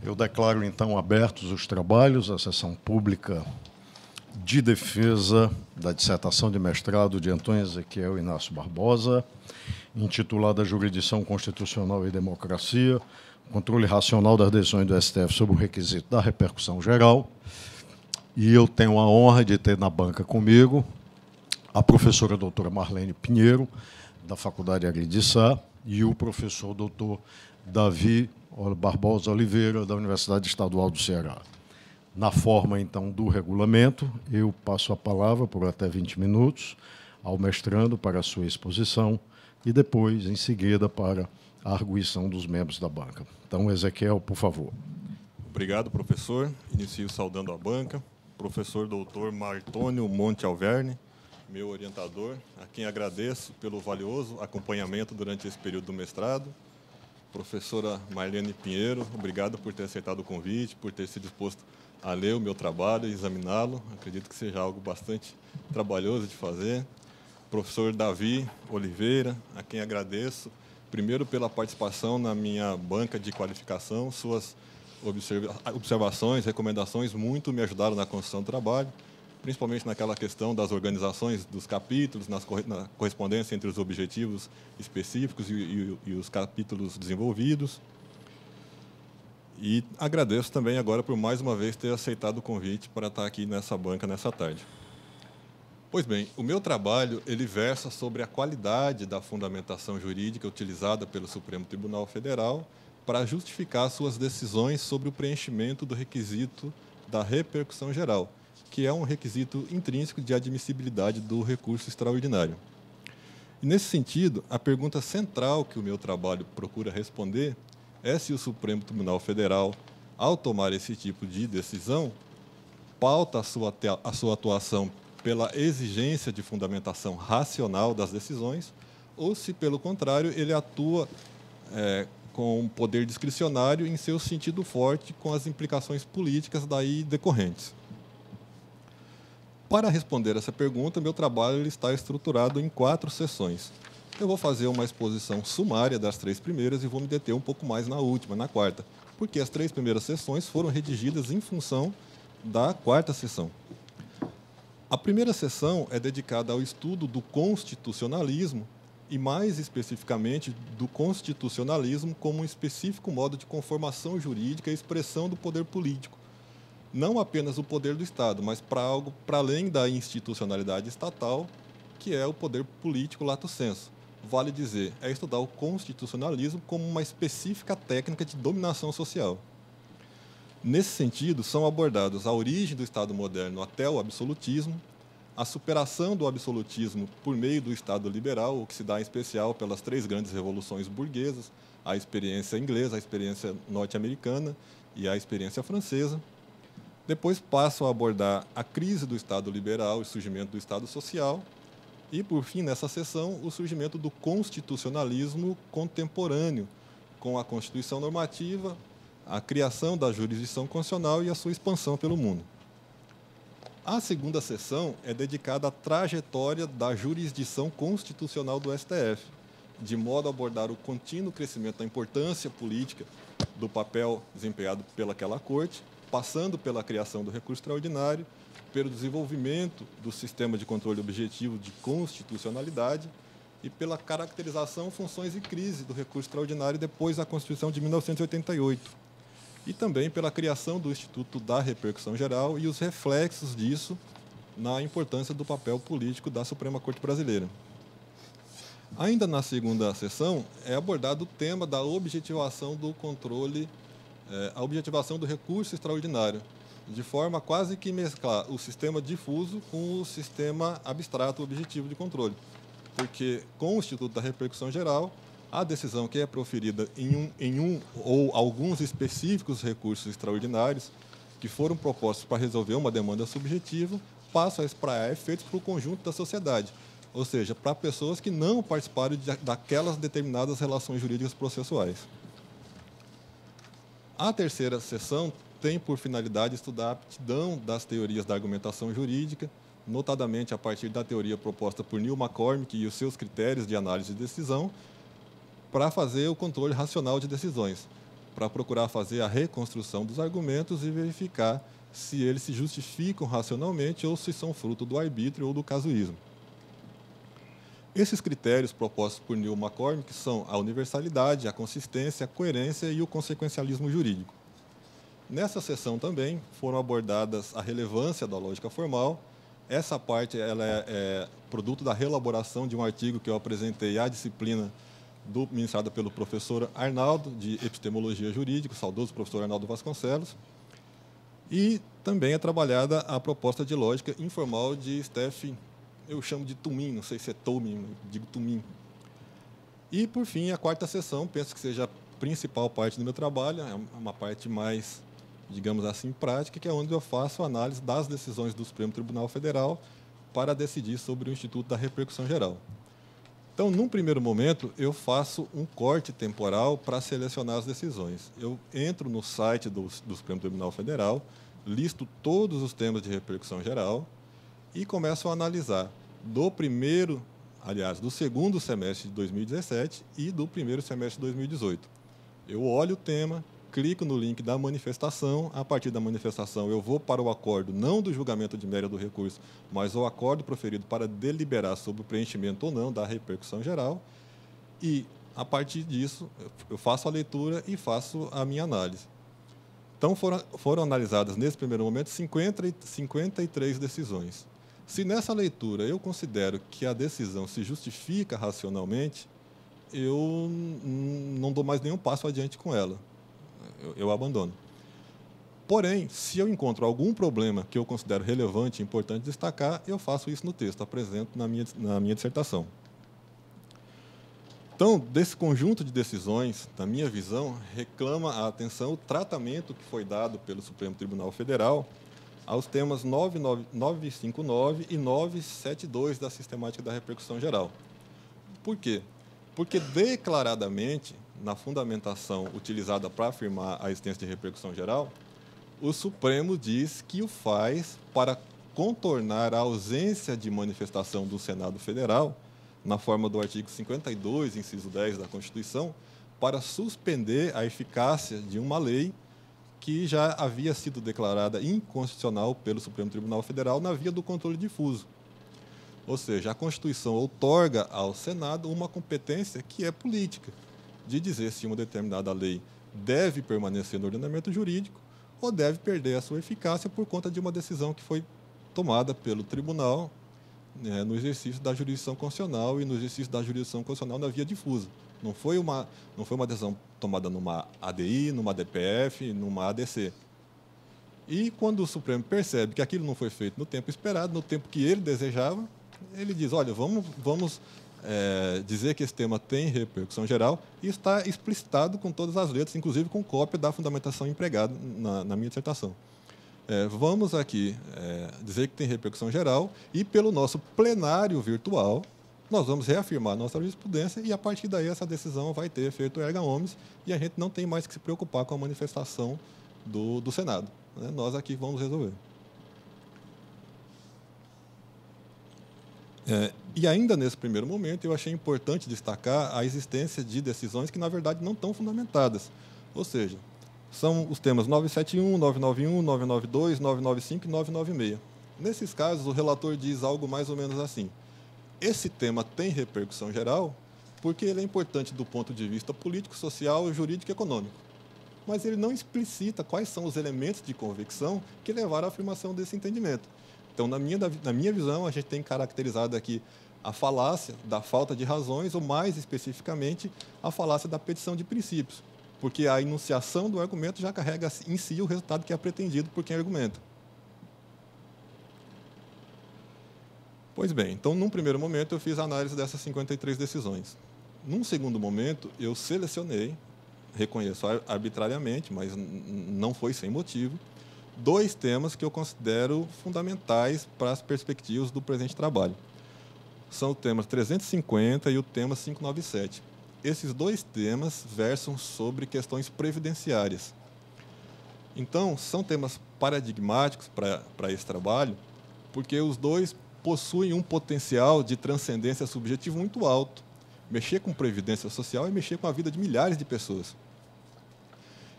Eu declaro, então, abertos os trabalhos, a sessão pública de defesa da dissertação de mestrado de Antônio Ezequiel Inácio Barbosa, intitulada Jurisdição Constitucional e Democracia, controle racional das decisões do STF sobre o requisito da repercussão geral. E eu tenho a honra de ter na banca comigo a professora doutora Marlene Pinheiro, da Faculdade Agri de Sá, e o professor doutor Davi Barbosa Oliveira, da Universidade Estadual do Ceará. Na forma, então, do regulamento, eu passo a palavra por até 20 minutos ao mestrando para a sua exposição e depois, em seguida, para a arguição dos membros da banca. Então, Ezequiel, por favor. Obrigado, professor. Inicio saudando a banca. Professor doutor Martônio Monte Alverne, meu orientador, a quem agradeço pelo valioso acompanhamento durante esse período do mestrado. Professora Marlene Pinheiro, obrigado por ter aceitado o convite, por ter se disposto a ler o meu trabalho e examiná-lo. Acredito que seja algo bastante trabalhoso de fazer. Professor Davi Oliveira, a quem agradeço, primeiro pela participação na minha banca de qualificação, suas observações, recomendações muito me ajudaram na construção do trabalho, principalmente naquela questão das organizações dos capítulos, na correspondência entre os objetivos específicos e os capítulos desenvolvidos. E agradeço também agora por mais uma vez ter aceitado o convite para estar aqui nessa banca nessa tarde. Pois bem, o meu trabalho ele versa sobre a qualidade da fundamentação jurídica utilizada pelo Supremo Tribunal Federal para justificar suas decisões sobre o preenchimento do requisito da repercussão geral, que é um requisito intrínseco de admissibilidade do recurso extraordinário. E, nesse sentido, a pergunta central que o meu trabalho procura responder é se o Supremo Tribunal Federal, ao tomar esse tipo de decisão, pauta a sua atuação pela exigência de fundamentação racional das decisões, ou se, pelo contrário, ele atua com um poder discricionário em seu sentido forte, com as implicações políticas daí decorrentes. Para responder essa pergunta, meu trabalho está estruturado em 4 sessões. Eu vou fazer uma exposição sumária das 3 primeiras e vou me deter um pouco mais na última, na quarta, porque as 3 primeiras sessões foram redigidas em função da 4ª sessão. A primeira sessão é dedicada ao estudo do constitucionalismo e, mais especificamente, do constitucionalismo como um específico modo de conformação jurídica e expressão do poder político. Não apenas o poder do Estado, mas para algo para além da institucionalidade estatal, que é o poder político lato sensu. Vale dizer, é estudar o constitucionalismo como uma específica técnica de dominação social. Nesse sentido, são abordados a origem do Estado moderno até o absolutismo, a superação do absolutismo por meio do Estado liberal, o que se dá em especial pelas 3 grandes revoluções burguesas, a experiência inglesa, a experiência norte-americana e a experiência francesa. Depois passo a abordar a crise do Estado liberal e o surgimento do Estado social. E, por fim, nessa sessão, o surgimento do constitucionalismo contemporâneo, com a Constituição normativa, a criação da jurisdição constitucional e a sua expansão pelo mundo. A segunda sessão é dedicada à trajetória da jurisdição constitucional do STF, de modo a abordar o contínuo crescimento da importância política do papel desempenhado pelaquela corte, passando pela criação do recurso extraordinário, pelo desenvolvimento do sistema de controle objetivo de constitucionalidade e pela caracterização, funções e crise do recurso extraordinário depois da Constituição de 1988. E também pela criação do Instituto da Repercussão Geral e os reflexos disso na importância do papel político da Suprema Corte Brasileira. Ainda na segunda sessão, é abordado o tema da objetivação do controle, a objetivação do recurso extraordinário, de forma quase que mesclar o sistema difuso com o sistema abstrato objetivo de controle. Porque, com o Instituto da Repercussão Geral, a decisão que é proferida em um ou alguns específicos recursos extraordinários que foram propostos para resolver uma demanda subjetiva passam a espraiar efeitos para o conjunto da sociedade, ou seja, para pessoas que não participaram daquelas determinadas relações jurídicas processuais. A terceira sessão tem por finalidade estudar a aptidão das teorias da argumentação jurídica, notadamente a partir da teoria proposta por Neil McCormick e os seus critérios de análise de decisão, para fazer o controle racional de decisões. para procurar fazer a reconstrução dos argumentos e verificar se eles se justificam racionalmente ou se são fruto do arbítrio ou do casuísmo. Esses critérios propostos por Neil McCormick são a universalidade, a consistência, a coerência e o consequencialismo jurídico. Nessa sessão também foram abordadas a relevância da lógica formal. Essa parte ela é produto da reelaboração de um artigo que eu apresentei à disciplina ministrada pelo professor Arnaldo, de Epistemologia Jurídica, o saudoso professor Arnaldo Vasconcelos. E também é trabalhada a proposta de lógica informal de Steph, eu chamo de Tumin, não sei se é Tomin, digo Tumin. E, por fim, a quarta sessão, penso que seja a principal parte do meu trabalho, é uma parte mais, digamos assim, prática, que é onde eu faço a análise das decisões do Supremo Tribunal Federal para decidir sobre o Instituto da Repercussão Geral. Então, num primeiro momento, eu faço um corte temporal para selecionar as decisões. Eu entro no site do Supremo Tribunal Federal, listo todos os temas de repercussão geral e começo a analisar do segundo semestre de 2017 e do primeiro semestre de 2018. Eu olho o tema, clico no link da manifestação, a partir da manifestação eu vou para o acordo, não do julgamento de mérito do recurso, mas o acordo proferido para deliberar sobre o preenchimento ou não da repercussão geral, e, a partir disso, eu faço a leitura e faço a minha análise. Então, foram analisadas, nesse primeiro momento, 53 decisões. Se nessa leitura eu considero que a decisão se justifica racionalmente, eu não dou mais nenhum passo adiante com ela. Eu abandono. Porém, se eu encontro algum problema que eu considero relevante e importante destacar, eu faço isso no texto, apresento na minha dissertação. Então, desse conjunto de decisões, na minha visão, reclama a atenção o tratamento que foi dado pelo Supremo Tribunal Federal aos temas 959 e 972 da sistemática da repercussão geral. Por quê? Porque, declaradamente, na fundamentação utilizada para afirmar a existência de repercussão geral, o Supremo diz que o faz para contornar a ausência de manifestação do Senado Federal, na forma do artigo 52, inciso 10 da Constituição, para suspender a eficácia de uma lei que já havia sido declarada inconstitucional pelo Supremo Tribunal Federal na via do controle difuso. Ou seja, a Constituição outorga ao Senado uma competência que é política, de dizer se uma determinada lei deve permanecer no ordenamento jurídico ou deve perder a sua eficácia por conta de uma decisão que foi tomada pelo tribunal no exercício da jurisdição constitucional e no exercício da jurisdição constitucional na via difusa. Não foi uma decisão tomada numa ADI, numa DPF, numa ADC. E quando o Supremo percebe que aquilo não foi feito no tempo esperado, no tempo que ele desejava, ele diz, olha, vamos dizer que esse tema tem repercussão geral e está explicitado com todas as letras, inclusive com cópia da fundamentação empregada na minha dissertação. Vamos aqui dizer que tem repercussão geral e, pelo nosso plenário virtual, nós vamos reafirmar a nossa jurisprudência e, a partir daí, essa decisão vai ter efeito erga omnes e a gente não tem mais que se preocupar com a manifestação do Senado. Nós aqui vamos resolver. E ainda nesse primeiro momento, eu achei importante destacar a existência de decisões que, na verdade, não estão fundamentadas. Ou seja, são os temas 971, 991, 992, 995 e 996. Nesses casos, o relator diz algo mais ou menos assim. Esse tema tem repercussão geral porque ele é importante do ponto de vista político, social, jurídico e econômico. Mas ele não explicita quais são os elementos de convicção que levaram à afirmação desse entendimento. Então, na minha visão, a gente tem caracterizado aqui a falácia da falta de razões, ou mais especificamente, a falácia da petição de princípios, porque a enunciação do argumento já carrega em si o resultado que é pretendido por quem argumenta. Pois bem, então, num primeiro momento, eu fiz a análise dessas 53 decisões. Num segundo momento, eu selecionei, reconheço arbitrariamente, mas não foi sem motivo, 2 temas que eu considero fundamentais para as perspectivas do presente trabalho. São o tema 350 e o tema 597. Esses 2 temas versam sobre questões previdenciárias. Então, são temas paradigmáticos para esse trabalho, porque os 2 possuem um potencial de transcendência subjetiva muito alto. Mexer com previdência social é mexer com a vida de milhares de pessoas.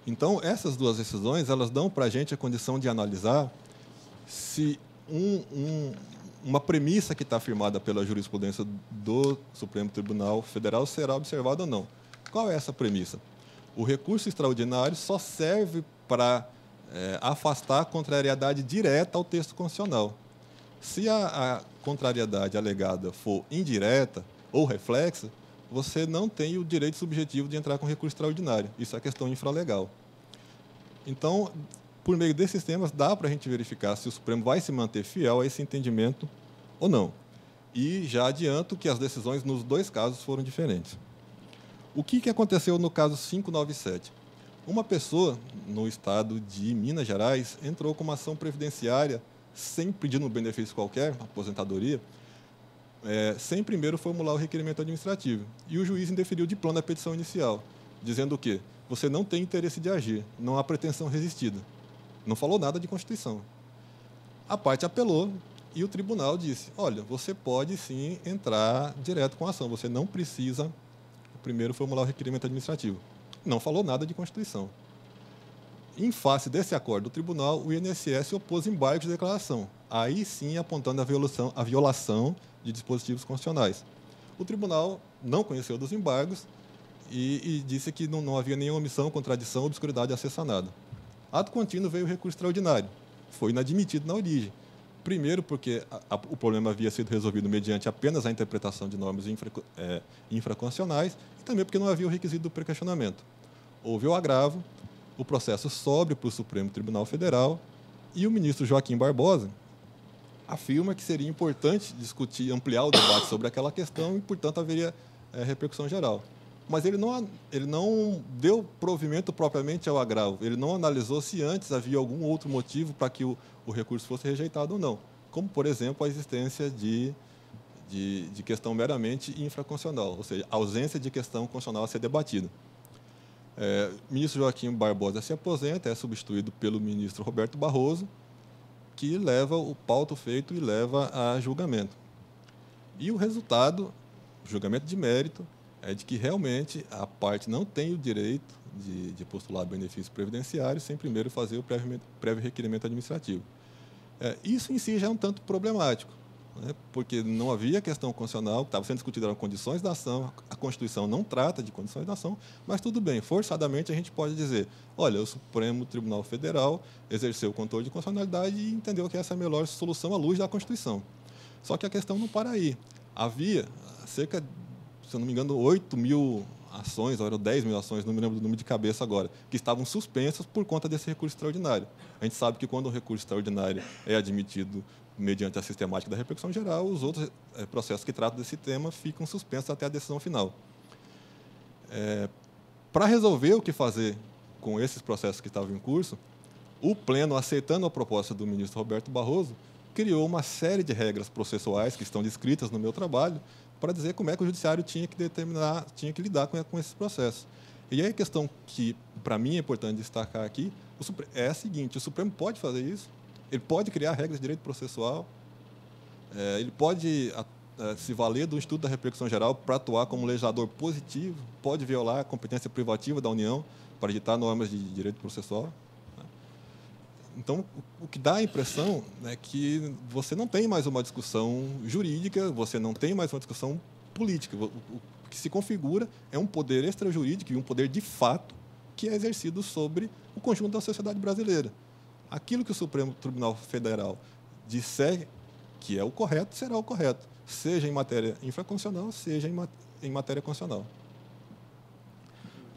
Então, essas duas decisões, elas dão para a gente a condição de analisar se uma premissa que está afirmada pela jurisprudência do Supremo Tribunal Federal será observada ou não. Qual é essa premissa? O recurso extraordinário só serve para afastar a contrariedade direta ao texto constitucional. Se a contrariedade alegada for indireta ou reflexa, você não tem o direito subjetivo de entrar com recurso extraordinário. Isso é questão infralegal. Então, por meio desses temas, dá para a gente verificar se o Supremo vai se manter fiel a esse entendimento ou não. E já adianto que as decisões nos dois casos foram diferentes. O que aconteceu no caso 597? Uma pessoa no estado de Minas Gerais entrou com uma ação previdenciária sem pedir um benefício qualquer, aposentadoria, sem primeiro formular o requerimento administrativo. E o juiz indeferiu de plano a petição inicial, dizendo o quê? Você não tem interesse de agir, não há pretensão resistida. Não falou nada de Constituição. A parte apelou e o tribunal disse, olha, você pode sim entrar direto com a ação, você não precisa primeiro formular o requerimento administrativo. Não falou nada de Constituição. Em face desse acordo do tribunal, o INSS opôs embargo de declaração, aí sim apontando a violação de dispositivos constitucionais. O tribunal não conheceu dos embargos e disse que não havia nenhuma omissão, contradição ou obscuridade a ser sanada. Ato contínuo veio o recurso extraordinário. Foi inadmitido na origem. Primeiro, porque o problema havia sido resolvido mediante apenas a interpretação de normas infraconstitucionais e também porque não havia o requisito do prequestionamento. Houve o agravo, o processo sobe para o Supremo Tribunal Federal e o ministro Joaquim Barbosa afirma que seria importante discutir, ampliar o debate sobre aquela questão e, portanto, haveria repercussão geral. Mas ele não deu provimento propriamente ao agravo, ele não analisou se antes havia algum outro motivo para que o recurso fosse rejeitado ou não, como, por exemplo, a existência de questão meramente infraconstitucional, ou seja, a ausência de questão constitucional a ser debatida. O ministro Joaquim Barbosa se aposenta, é substituído pelo ministro Roberto Barroso, que leva o pauto feito e leva a julgamento. E o resultado, julgamento de mérito, é de que realmente a parte não tem o direito de postular benefício previdenciário sem primeiro fazer o prévio requerimento administrativo. Isso em si já é um tanto problemático, né, porque não havia questão constitucional, estava sendo discutida as condições da ação, a Constituição não trata de condições da ação, mas tudo bem, forçadamente a gente pode dizer, olha, o Supremo Tribunal Federal exerceu o controle de constitucionalidade e entendeu que essa é a melhor solução à luz da Constituição. Só que a questão não para aí. Havia cerca de, se eu não me engano, 8.000 ações, ou eram 10.000 ações, não me lembro do número de cabeça agora, que estavam suspensas por conta desse recurso extraordinário. A gente sabe que quando o recurso extraordinário é admitido mediante a sistemática da repercussão geral, os outros processos que tratam desse tema ficam suspensos até a decisão final. Para resolver o que fazer com esses processos que estavam em curso, o Pleno, aceitando a proposta do ministro Roberto Barroso, criou uma série de regras processuais que estão descritas no meu trabalho para dizer como é que o judiciário tinha que lidar com esses processos. E aí a questão que, para mim, é importante destacar aqui é a seguinte, o Supremo pode fazer isso, ele pode criar regras de direito processual, ele pode se valer do Instituto da Repercussão Geral para atuar como legislador positivo, pode violar a competência privativa da União para editar normas de direito processual. Então, o que dá a impressão é que você não tem mais uma discussão jurídica, você não tem mais uma discussão política. O que se configura é um poder extrajurídico e um poder de fato que é exercido sobre o conjunto da sociedade brasileira. Aquilo que o Supremo Tribunal Federal disser que é o correto, será o correto, seja em matéria infraconstitucional, seja em matéria constitucional.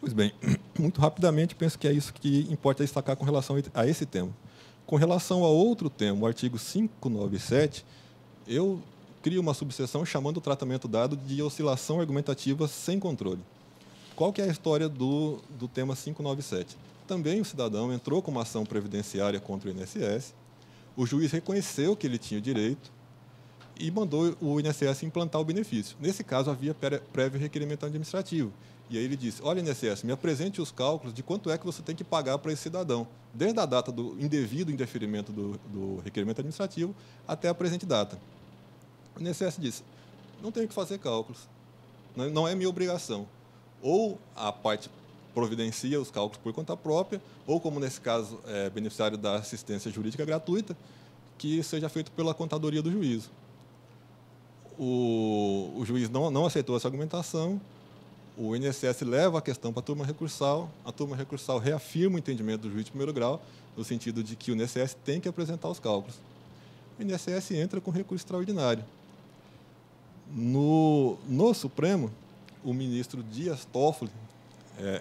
Pois bem, muito rapidamente, penso que é isso que importa destacar com relação a esse tema. Com relação a outro tema, o artigo 597, eu crio uma subseção chamando o tratamento dado de oscilação argumentativa sem controle. Qual que é a história do tema 597? Também o cidadão entrou com uma ação previdenciária contra o INSS, o juiz reconheceu que ele tinha o direito e mandou o INSS implantar o benefício. Nesse caso, havia prévio requerimento administrativo. E aí ele disse, olha, INSS, me apresente os cálculos de quanto é que você tem que pagar para esse cidadão, desde a data do indevido indeferimento do requerimento administrativo até a presente data. O INSS disse, não tenho que fazer cálculos, não é minha obrigação. Ou a parte providencia os cálculos por conta própria, ou, como nesse caso, beneficiário da assistência jurídica gratuita, que seja feito pela contadoria do juízo. O juiz não aceitou essa argumentação, o INSS leva a questão para a turma recursal reafirma o entendimento do juiz de primeiro grau, no sentido de que o INSS tem que apresentar os cálculos. O INSS entra com recurso extraordinário. No Supremo, o ministro Dias Toffoli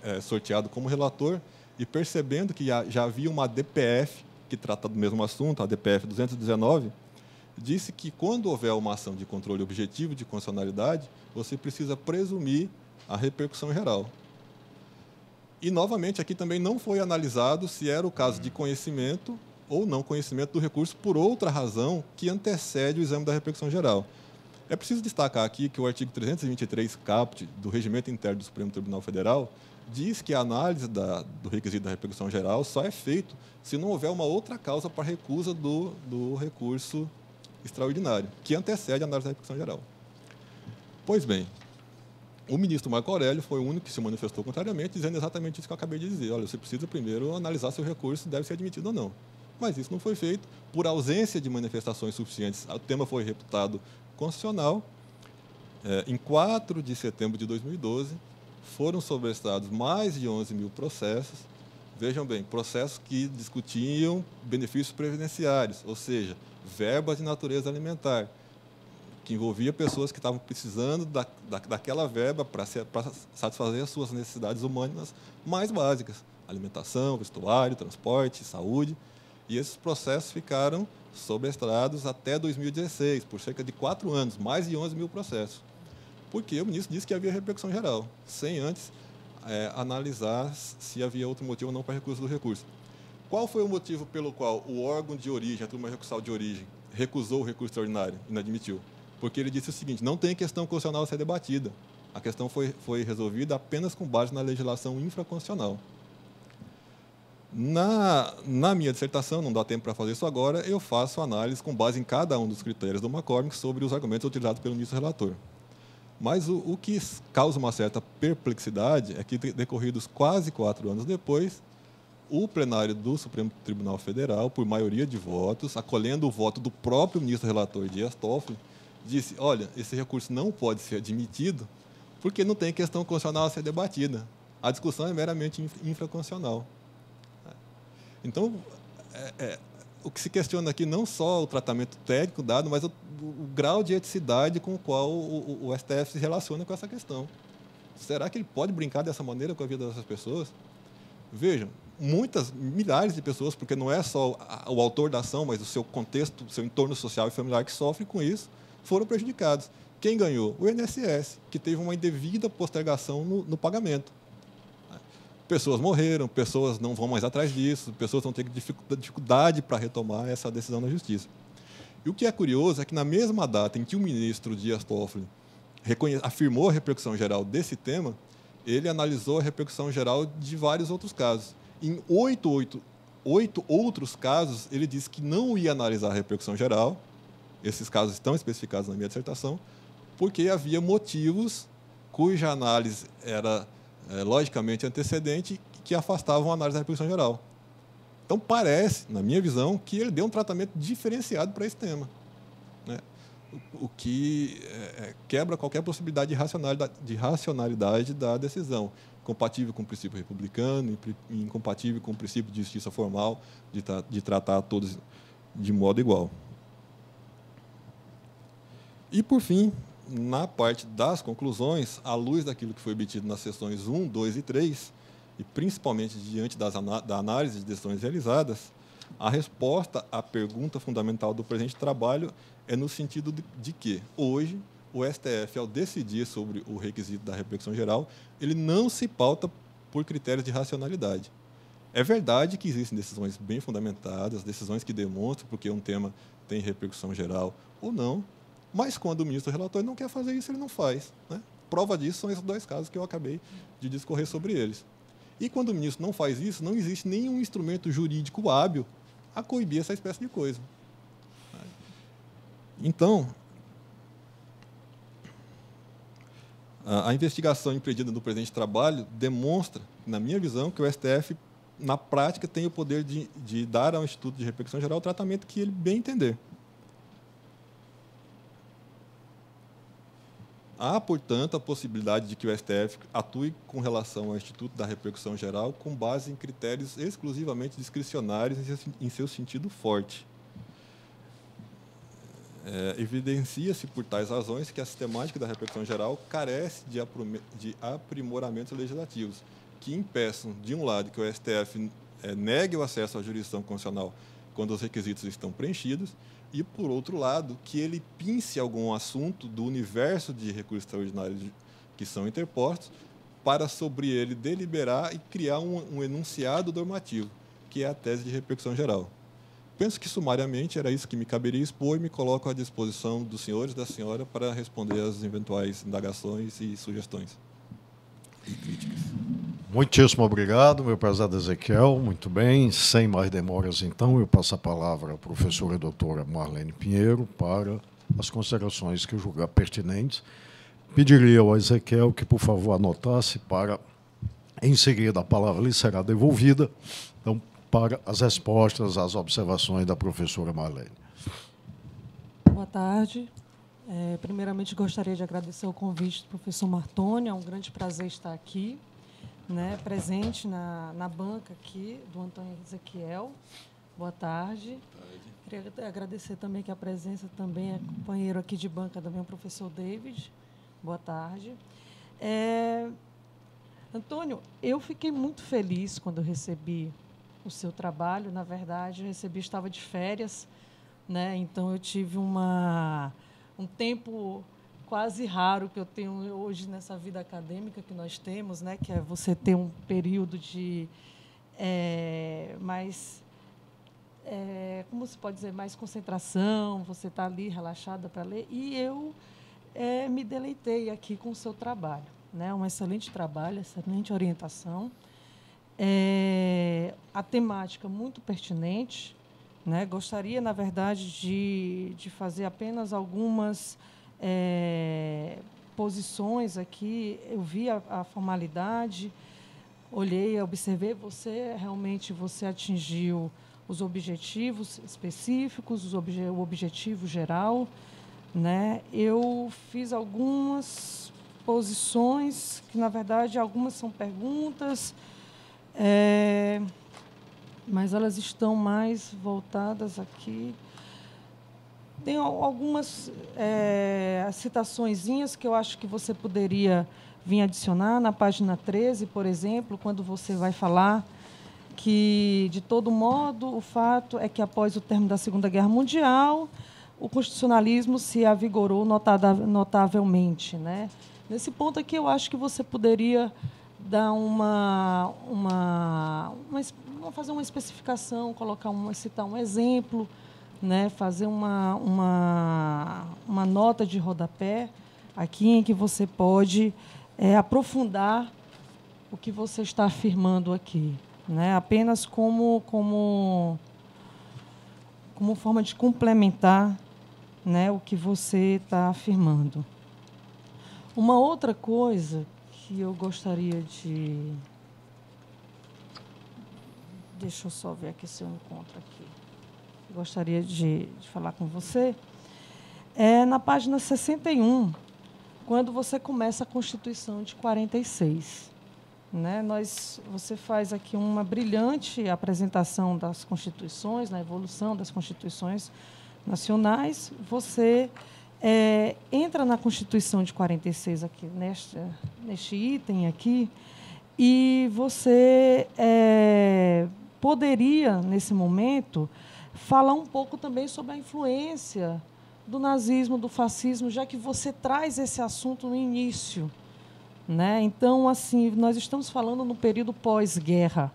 é sorteado como relator e, percebendo que já havia uma DPF que trata do mesmo assunto, a DPF 219, disse que, quando houver uma ação de controle objetivo de constitucionalidade, você precisa presumir a repercussão geral. E, novamente, aqui também não foi analisado se era o caso de conhecimento ou não conhecimento do recurso por outra razão que antecede o exame da repercussão geral. É preciso destacar aqui que o artigo 323 caput do Regimento Interno do Supremo Tribunal Federal diz que a análise do requisito da repercussão geral só é feito se não houver uma outra causa para recusa do recurso extraordinário, que antecede a análise da repercussão geral. Pois bem, o ministro Marco Aurélio foi o único que se manifestou contrariamente, dizendo exatamente isso que eu acabei de dizer. Olha, você precisa primeiro analisar se o recurso deve ser admitido ou não. Mas isso não foi feito por ausência de manifestações suficientes. O tema foi reputado constitucional. Em 4 de setembro de 2012, foram sobrestados mais de 11 mil processos. Vejam bem, processos que discutiam benefícios previdenciários, ou seja, verbas de natureza alimentar, que envolvia pessoas que estavam precisando daquela verba para satisfazer as suas necessidades humanas mais básicas: alimentação, vestuário, transporte, saúde. E esses processos ficaram sobreestados até 2016, por cerca de 4 anos, mais de 11 mil processos. Porque o ministro disse que havia repercussão geral, sem antes analisar se havia outro motivo ou não para recurso do recurso. Qual foi o motivo pelo qual o órgão de origem, a turma recursal de origem, recusou o recurso extraordinário e não admitiu? Porque ele disse o seguinte: não tem questão constitucional a ser debatida. A questão foi resolvida apenas com base na legislação infraconstitucional. Na minha dissertação, não dá tempo para fazer isso agora, eu faço análise com base em cada um dos critérios do McCormick sobre os argumentos utilizados pelo ministro relator. Mas o que causa uma certa perplexidade é que, decorridos quase 4 anos depois, o plenário do Supremo Tribunal Federal, por maioria de votos, acolhendo o voto do próprio ministro relator Dias Toffoli, disse: olha, esse recurso não pode ser admitido porque não tem questão constitucional a ser debatida. A discussão é meramente infraconstitucional. Então, o que se questiona aqui não só o tratamento técnico dado, mas o grau de eticidade com o qual o STF se relaciona com essa questão. Será que ele pode brincar dessa maneira com a vida dessas pessoas? Vejam, milhares de pessoas, porque não é só o autor da ação, mas o seu contexto, o seu entorno social e familiar que sofre com isso, foram prejudicados. Quem ganhou? O INSS, que teve uma indevida postergação no pagamento. Pessoas morreram, pessoas não vão mais atrás disso, pessoas vão ter dificuldade para retomar essa decisão na justiça. E o que é curioso é que, na mesma data em que o ministro Dias Toffoli afirmou a repercussão geral desse tema, ele analisou a repercussão geral de vários outros casos. Em 8 outros casos, ele disse que não ia analisar a repercussão geral. Esses casos estão especificados na minha dissertação, porque havia motivos cuja análise era logicamente antecedente, que afastavam a análise da repercussão geral. Então, parece, na minha visão, que ele deu um tratamento diferenciado para esse tema, né? O que quebra qualquer possibilidade de racionalidade da decisão, compatível com o princípio republicano, incompatível com o princípio de justiça formal, de tratar todos de modo igual. E, por fim, na parte das conclusões, à luz daquilo que foi obtido nas sessões 1, 2 e 3, e principalmente diante da análise de decisões realizadas, a resposta à pergunta fundamental do presente trabalho é no sentido de que, hoje, o STF, ao decidir sobre o requisito da repercussão geral, ele não se pauta por critérios de racionalidade. É verdade que existem decisões bem fundamentadas, decisões que demonstram porque um tema tem repercussão geral ou não, mas quando o ministro relator não quer fazer isso, ele não faz, né? Prova disso são esses 2 casos que eu acabei de discorrer sobre eles. E quando o ministro não faz isso, não existe nenhum instrumento jurídico hábil a coibir essa espécie de coisa. Então, A investigação empreendida no presente trabalho demonstra, na minha visão, que o STF, na prática, tem o poder de dar ao Instituto de Repercussão Geral o tratamento que ele bem entender. Há, portanto, a possibilidade de que o STF atue com relação ao Instituto da Repercussão Geral com base em critérios exclusivamente discricionários em seu sentido forte. Evidencia-se, por tais razões, que a sistemática da repercussão geral carece de aprimoramentos legislativos, que impeçam, de um lado, que o STF negue o acesso à jurisdição constitucional quando os requisitos estão preenchidos, e, por outro lado, que ele pince algum assunto do universo de recursos extraordinários que são interpostos para, sobre ele, deliberar e criar um enunciado normativo, que é a tese de repercussão geral. Penso que, sumariamente, era isso que me caberia expor e me coloco à disposição dos senhores e da senhora para responder às eventuais indagações e sugestões e críticas. Muitíssimo obrigado, meu prezado Ezequiel. Muito bem, sem mais demoras, então, eu passo a palavra à professora e doutora Marlene Pinheiro para as considerações que eu julgar pertinentes. Pediria ao Ezequiel que, por favor, anotasse para, em seguida, a palavra lhe será devolvida, então, para as respostas às observações da professora Marlene. Boa tarde. Primeiramente, gostaria de agradecer o convite do professor Martoni. É um grande prazer estar aqui, presente na banca aqui do Antônio Ezequiel. Boa tarde. Queria agradecer também que a presença também é companheiro aqui de banca também, o professor David. Boa tarde. Antônio, eu fiquei muito feliz quando eu recebi o seu trabalho. Na verdade, estava de férias, então eu tive um tempo quase raro que eu tenho hoje nessa vida acadêmica que nós temos, que é você ter um período de mais, como se pode dizer, mais concentração, você está ali relaxada para ler, e eu me deleitei aqui com o seu trabalho, um excelente trabalho, excelente orientação, a temática muito pertinente. Gostaria, na verdade, de fazer apenas algumas posições aqui. Eu vi a formalidade, olhei, observei, realmente você atingiu os objetivos específicos, o objetivo geral. Eu fiz algumas posições, que, na verdade, algumas são perguntas, mas elas estão mais voltadas aqui. Tem algumas citaçõezinhas que eu acho que você poderia vir adicionar na página 13, por exemplo, quando você vai falar que, de todo modo, o fato é que, após o término da Segunda Guerra Mundial, o constitucionalismo se avigorou notavelmente. Nesse ponto aqui, eu acho que você poderia dar fazer uma especificação, citar um exemplo, fazer uma nota de rodapé aqui em que você pode aprofundar o que você está afirmando aqui, apenas como forma de complementar, o que você está afirmando. Uma outra coisa que eu gostaria de... Deixa eu só ver aqui se eu encontro aqui. Gostaria de falar com você. Na página 61, quando você começa a Constituição de 46. Você faz aqui uma brilhante apresentação das constituições, na evolução das constituições nacionais. Você entra na Constituição de 46, aqui, neste item aqui, e você poderia, nesse momento, falar um pouco também sobre a influência do nazismo, do fascismo, já que você traz esse assunto no início. Então, assim, nós estamos falando no período pós-guerra.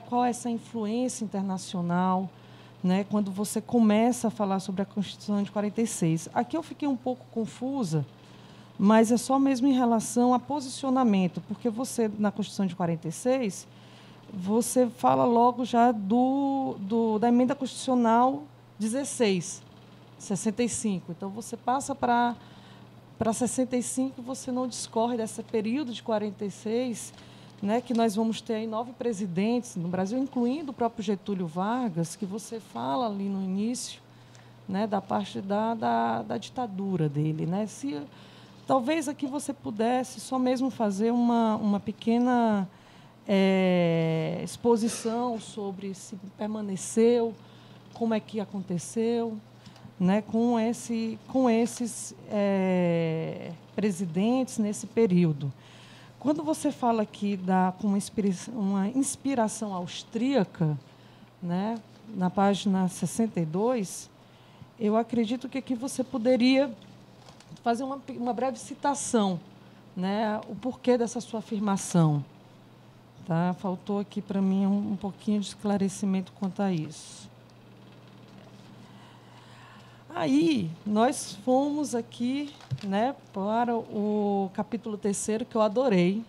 Qual é essa influência internacional, quando você começa a falar sobre a Constituição de 46. Aqui eu fiquei um pouco confusa, mas é só mesmo em relação a posicionamento, porque você, na Constituição de 46, você fala logo já da Emenda Constitucional 16, 65. Então, você passa para para 65 você não discorre desse período de 46, né, que nós vamos ter aí 9 presidentes no Brasil, incluindo o próprio Getúlio Vargas, que você fala ali no início, né, da parte da ditadura dele, né? Talvez aqui você pudesse só mesmo fazer uma pequena exposição sobre se permaneceu, como é que aconteceu, né, com esses presidentes nesse período. Quando você fala aqui com uma inspiração austríaca, né, na página 62, eu acredito que aqui você poderia fazer uma breve citação, né, o porquê dessa sua afirmação. Tá? Faltou aqui para mim um pouquinho de esclarecimento quanto a isso. Aí, nós fomos aqui, né, para o capítulo 3º, que eu adorei.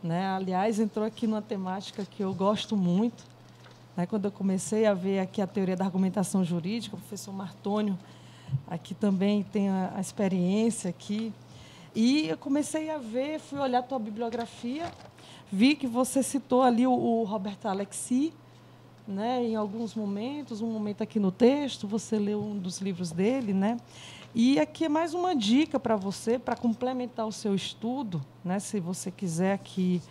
Né? Aliás, entrou aqui numa temática que eu gosto muito. Né? Quando eu comecei a ver aqui a teoria da argumentação jurídica, o professor Martônio aqui também tem a experiência aqui. E eu comecei a ver, fui olhar a tua bibliografia, vi que você citou ali o Roberto Alexis, né, em alguns momentos, um momento aqui no texto, você leu um dos livros dele, né? E aqui é mais uma dica para você, para complementar o seu estudo, né, se você quiser aqui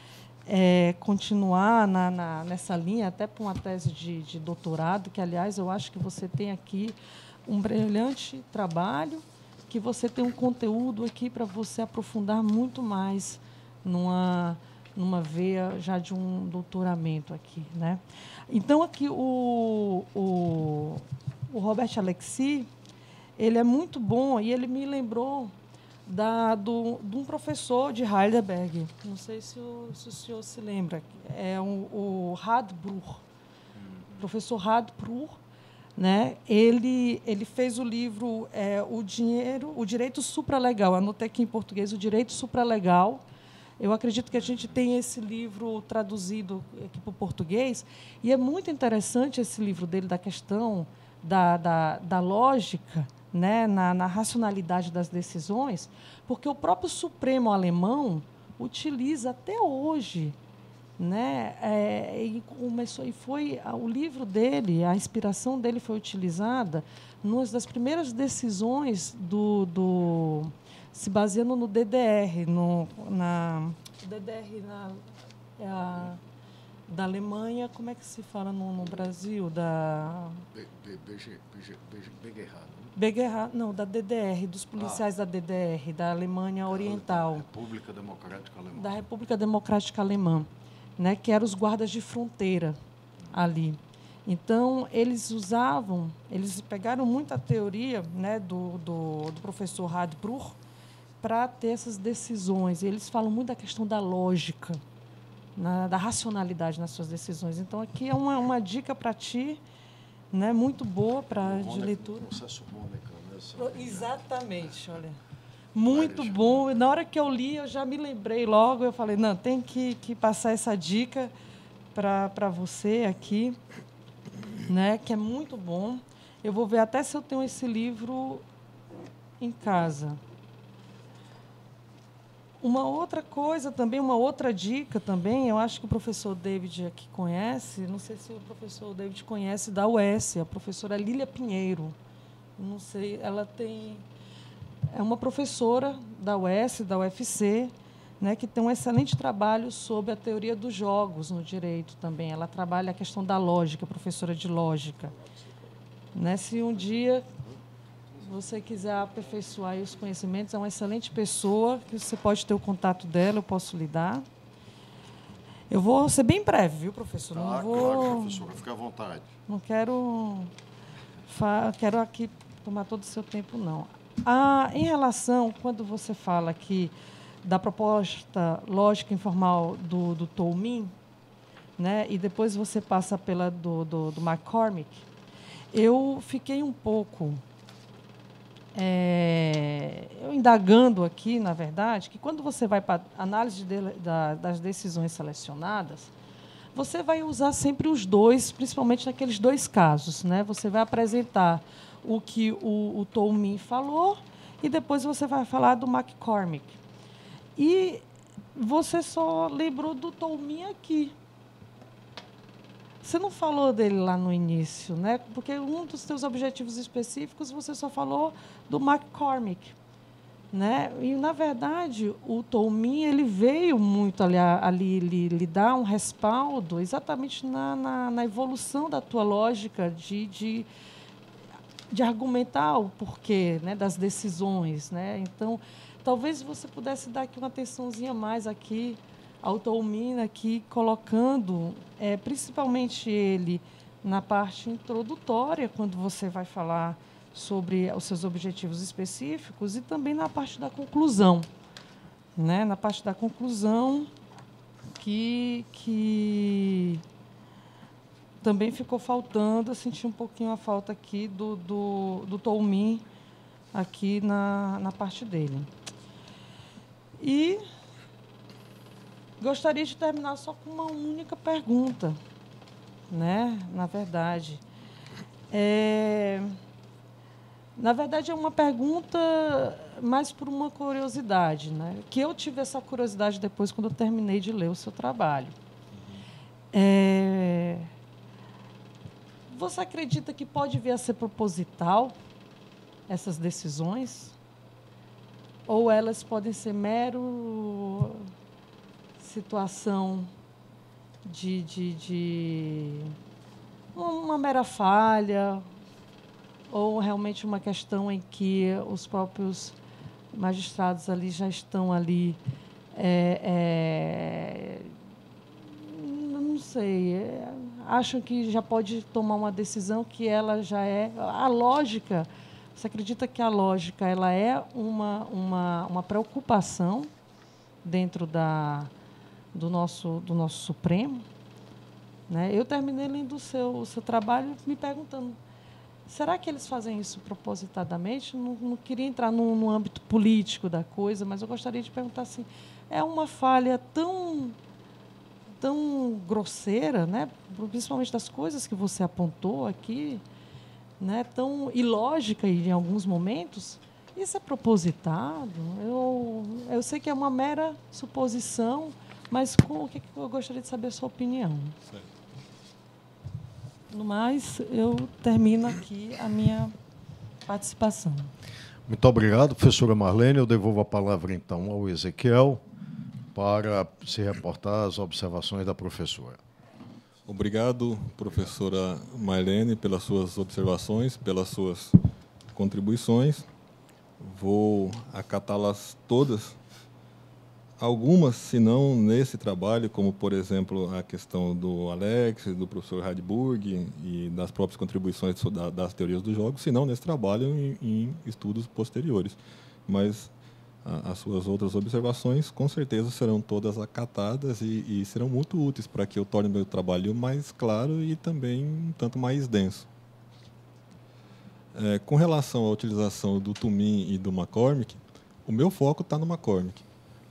continuar nessa linha, até para uma tese de doutorado, que, aliás, eu acho que você tem aqui um brilhante trabalho, que você tem um conteúdo aqui para você aprofundar muito mais numa veia já de um doutoramento aqui, né? Então, aqui, o Robert Alexis, ele é muito bom, e ele me lembrou de um professor de Heidelberg, não sei se o senhor se lembra, é o Radbruch, professor Radbruch, né? Ele fez o livro o Direito Supralegal, anotei aqui em português, o Direito Supralegal. Eu acredito que a gente tem esse livro traduzido aqui para o português, e é muito interessante esse livro dele, da questão da lógica, né, na racionalidade das decisões, porque o próprio Supremo alemão utiliza até hoje, né, o livro dele, a inspiração dele foi utilizada numa das primeiras decisões se baseando no DDR, da Alemanha, como é que se fala no Brasil? Não, da DDR, dos policiais da DDR, da Alemanha Oriental. República Democrática Alemã. Da República Democrática Alemã, né, que eram os guardas de fronteira ali. Então, eles pegaram muita teoria, né, do professor Radbruch para ter essas decisões. E eles falam muito da questão da lógica, da racionalidade nas suas decisões. Então, aqui é uma dica para ti, né, muito boa de leitura. Processo Mônica, né? Exatamente, olha. Muito bom. Na hora que eu li, eu já me lembrei logo. Eu falei, não, tem que passar essa dica para você aqui, né, que é muito bom. Eu vou ver até se eu tenho esse livro em casa. Uma outra coisa também, uma outra dica também, eu acho que o professor David aqui conhece, não sei se o professor David conhece, da UES, a professora Lília Pinheiro. Não sei, é uma professora da UES, da UFC, né, que tem um excelente trabalho sobre a teoria dos jogos no direito também. Ela trabalha a questão da lógica, professora de lógica. Né, se um dia você quiser aperfeiçoar os conhecimentos, é uma excelente pessoa, que você pode ter o contato dela, eu posso lhe dar. Eu vou ser bem breve, viu, professor? Tá, não vou, claro, professora, fique à vontade. Não quero aqui tomar todo o seu tempo, não. Em relação, quando você fala aqui da proposta lógica informal do Toulmin, né, e depois você passa pela do McCormick, eu fiquei um pouco eu indagando aqui, na verdade, que quando você vai para a análise das decisões selecionadas, você vai usar sempre os dois, principalmente naqueles dois casos, né? Você vai apresentar o que o Toulmin falou e depois você vai falar do McCormick. E você só lembrou do Toulmin aqui. Você não falou dele lá no início, né? Porque um dos seus objetivos específicos você só falou do McCormick, né? E, na verdade, o Toulmin ele veio muito ali lhe dar um respaldo exatamente na evolução da tua lógica de argumentar o porquê, né, das decisões, né? Então, talvez você pudesse dar aqui uma atençãozinha mais aqui ao Toulmin, aqui colocando, principalmente ele na parte introdutória, quando você vai falar sobre os seus objetivos específicos, e também na parte da conclusão, né? Na parte da conclusão que também ficou faltando, eu senti um pouquinho a falta aqui do Toulmin aqui na parte dele. E gostaria de terminar só com uma única pergunta, né? Na verdade, é uma pergunta mais por uma curiosidade, né? Que eu tive essa curiosidade depois quando eu terminei de ler o seu trabalho. Você acredita que pode vir a ser proposital essas decisões? Ou elas podem ser mero situação de uma mera falha, ou realmente uma questão em que os próprios magistrados ali já estão ali, não sei, acham que já pode tomar uma decisão que ela já é... A lógica, você acredita que a lógica ela é uma preocupação dentro do nosso Supremo? Né? Eu terminei lendo o seu trabalho me perguntando, será que eles fazem isso propositadamente? Não queria entrar no âmbito político da coisa, mas eu gostaria de perguntar assim, é uma falha tão grosseira, né? Principalmente das coisas que você apontou aqui, né? Tão ilógica em alguns momentos, isso é propositado? Eu sei que é uma mera suposição, mas o que eu gostaria de saber a sua opinião. Certo. No mais, eu termino aqui a minha participação. Muito obrigado, professora Marlene. Eu devolvo a palavra, então, ao Ezequiel para se reportar às observações da professora. Obrigado, professora Marlene, pelas suas observações, pelas suas contribuições. Vou acatá-las todas. Algumas, se não nesse trabalho, como, por exemplo, a questão do Alex, do professor Radburg e das próprias contribuições das teorias dos jogos, se não nesse trabalho em estudos posteriores. Mas as suas outras observações, com certeza, serão todas acatadas e serão muito úteis para que eu torne o meu trabalho mais claro e também um tanto mais denso. Com relação à utilização do Toulmin e do McCormick, o meu foco está no McCormick.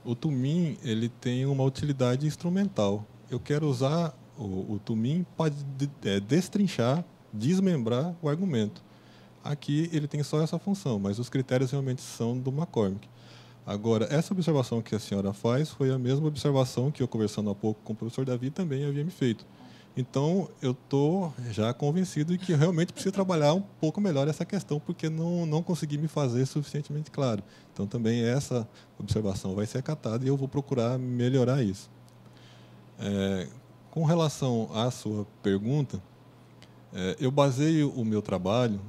O Toulmin ele tem uma utilidade instrumental. Eu quero usar o Toulmin para destrinchar, desmembrar o argumento. Aqui ele tem só essa função, mas os critérios realmente são do McCormick. Agora, essa observação que a senhora faz foi a mesma observação que eu, conversando há pouco com o professor Davi, também havia me feito. Então, eu estou já convencido de que eu realmente preciso trabalhar um pouco melhor essa questão, porque não consegui me fazer suficientemente claro. Então, também essa observação vai ser acatada e eu vou procurar melhorar isso. Com relação à sua pergunta, eu baseio o meu trabalho,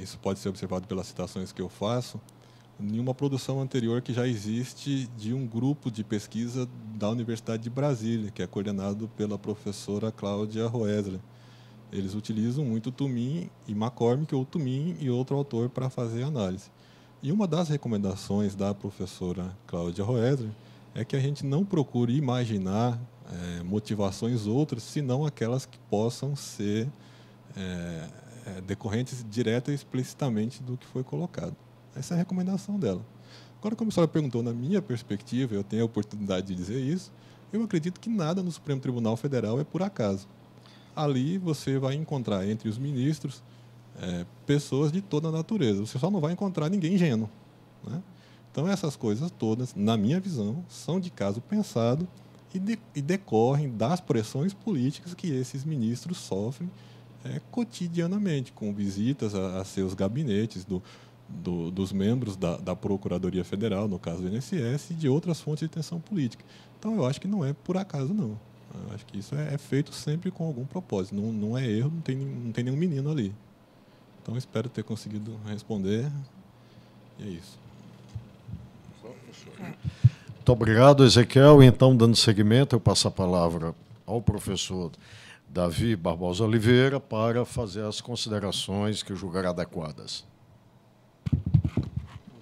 isso pode ser observado pelas citações que eu faço, em uma produção anterior que já existe de um grupo de pesquisa da Universidade de Brasília, que é coordenado pela professora Cláudia Roesler. Eles utilizam muito Toulmin e McCormick, ou Toulmin e outro autor, para fazer análise. E uma das recomendações da professora Cláudia Roesler é que a gente não procure imaginar motivações outras, senão aquelas que possam ser decorrentes direta e explicitamente do que foi colocado. Essa é a recomendação dela. Agora, como a senhora perguntou, na minha perspectiva, eu tenho a oportunidade de dizer isso, eu acredito que nada no Supremo Tribunal Federal é por acaso. Ali você vai encontrar entre os ministros pessoas de toda a natureza. Você só não vai encontrar ninguém ingênuo, né? Então, essas coisas todas, na minha visão, são de caso pensado e decorrem das pressões políticas que esses ministros sofrem cotidianamente, com visitas a seus gabinetes, dos membros da Procuradoria Federal, no caso do INSS, e de outras fontes de tensão política. Então, eu acho que não é por acaso, não. Eu acho que isso é feito sempre com algum propósito. Não é erro, não tem nenhum menino ali. Então, espero ter conseguido responder. E é isso. Muito obrigado, Ezequiel. Então, dando seguimento, eu passo a palavra ao professor Davi Barbosa Oliveira para fazer as considerações que julgar adequadas.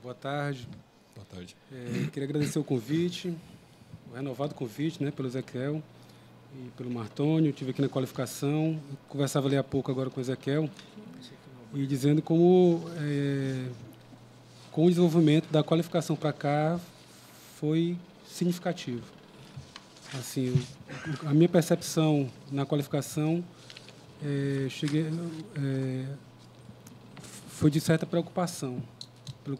Boa tarde. Boa tarde. Queria agradecer o convite, o renovado convite, né, pelo Ezequiel e pelo Martônio. Estive aqui na qualificação, conversava ali há pouco agora com o Ezequiel, e dizendo como com o desenvolvimento da qualificação para cá foi significativo. Assim, a minha percepção na qualificação foi de certa preocupação